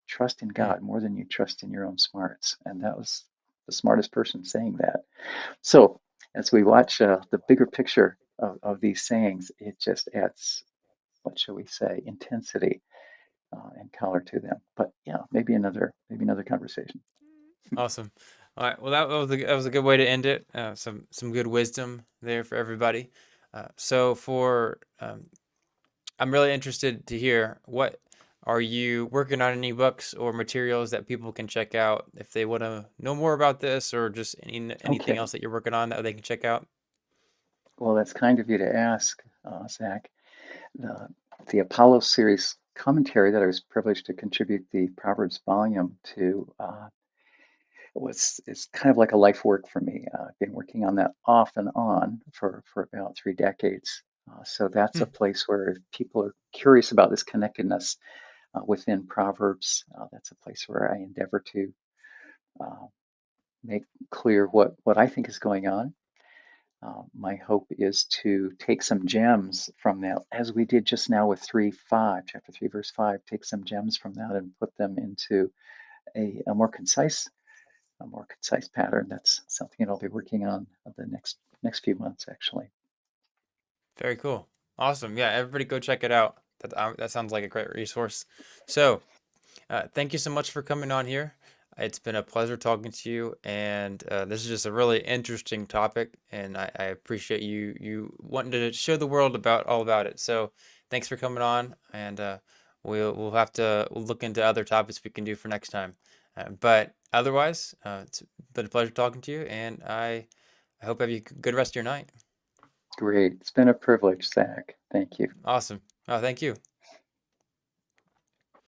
Trust in Hmm. God more than you trust in your own smarts. And that was the smartest person saying that. So as we watch the bigger picture of these sayings, it just adds, what shall we say, intensity and color to them. But yeah, maybe another conversation. Awesome. All right. Well, that was a good way to end it. Some good wisdom there for everybody. So I'm really interested to hear what are you working on any books or materials that people can check out if they want to know more about this or just anything Okay. else that you're working on that they can check out. Well, that's kind of you to ask, Zach. The, the Apollo series commentary that I was privileged to contribute the Proverbs volume to was is kind of like a life work for me. I've been working on that off and on for about 3 decades. So that's a Hmm. place where if people are curious about this connectedness within Proverbs, that's a place where I endeavor to uh, make clear what I think is going on. My hope is to take some gems from that, as we did just now with 3:5, chapter 3, verse 5, take some gems from that and put them into a more concise pattern. That's something that I'll be working on the next few months, actually. Very cool. Awesome. Yeah, everybody go check it out. That sounds like a great resource. So, thank you so much for coming on here. It's been a pleasure talking to you, and this is just a really interesting topic, and I appreciate you wanting to show the world about all about it. So, thanks for coming on, and we'll have to look into other topics we can do for next time. But otherwise, it's been a pleasure talking to you, and I hope you have a good rest of your night. Great. It's been a privilege, Zach. Thank you. Awesome. Oh, thank you.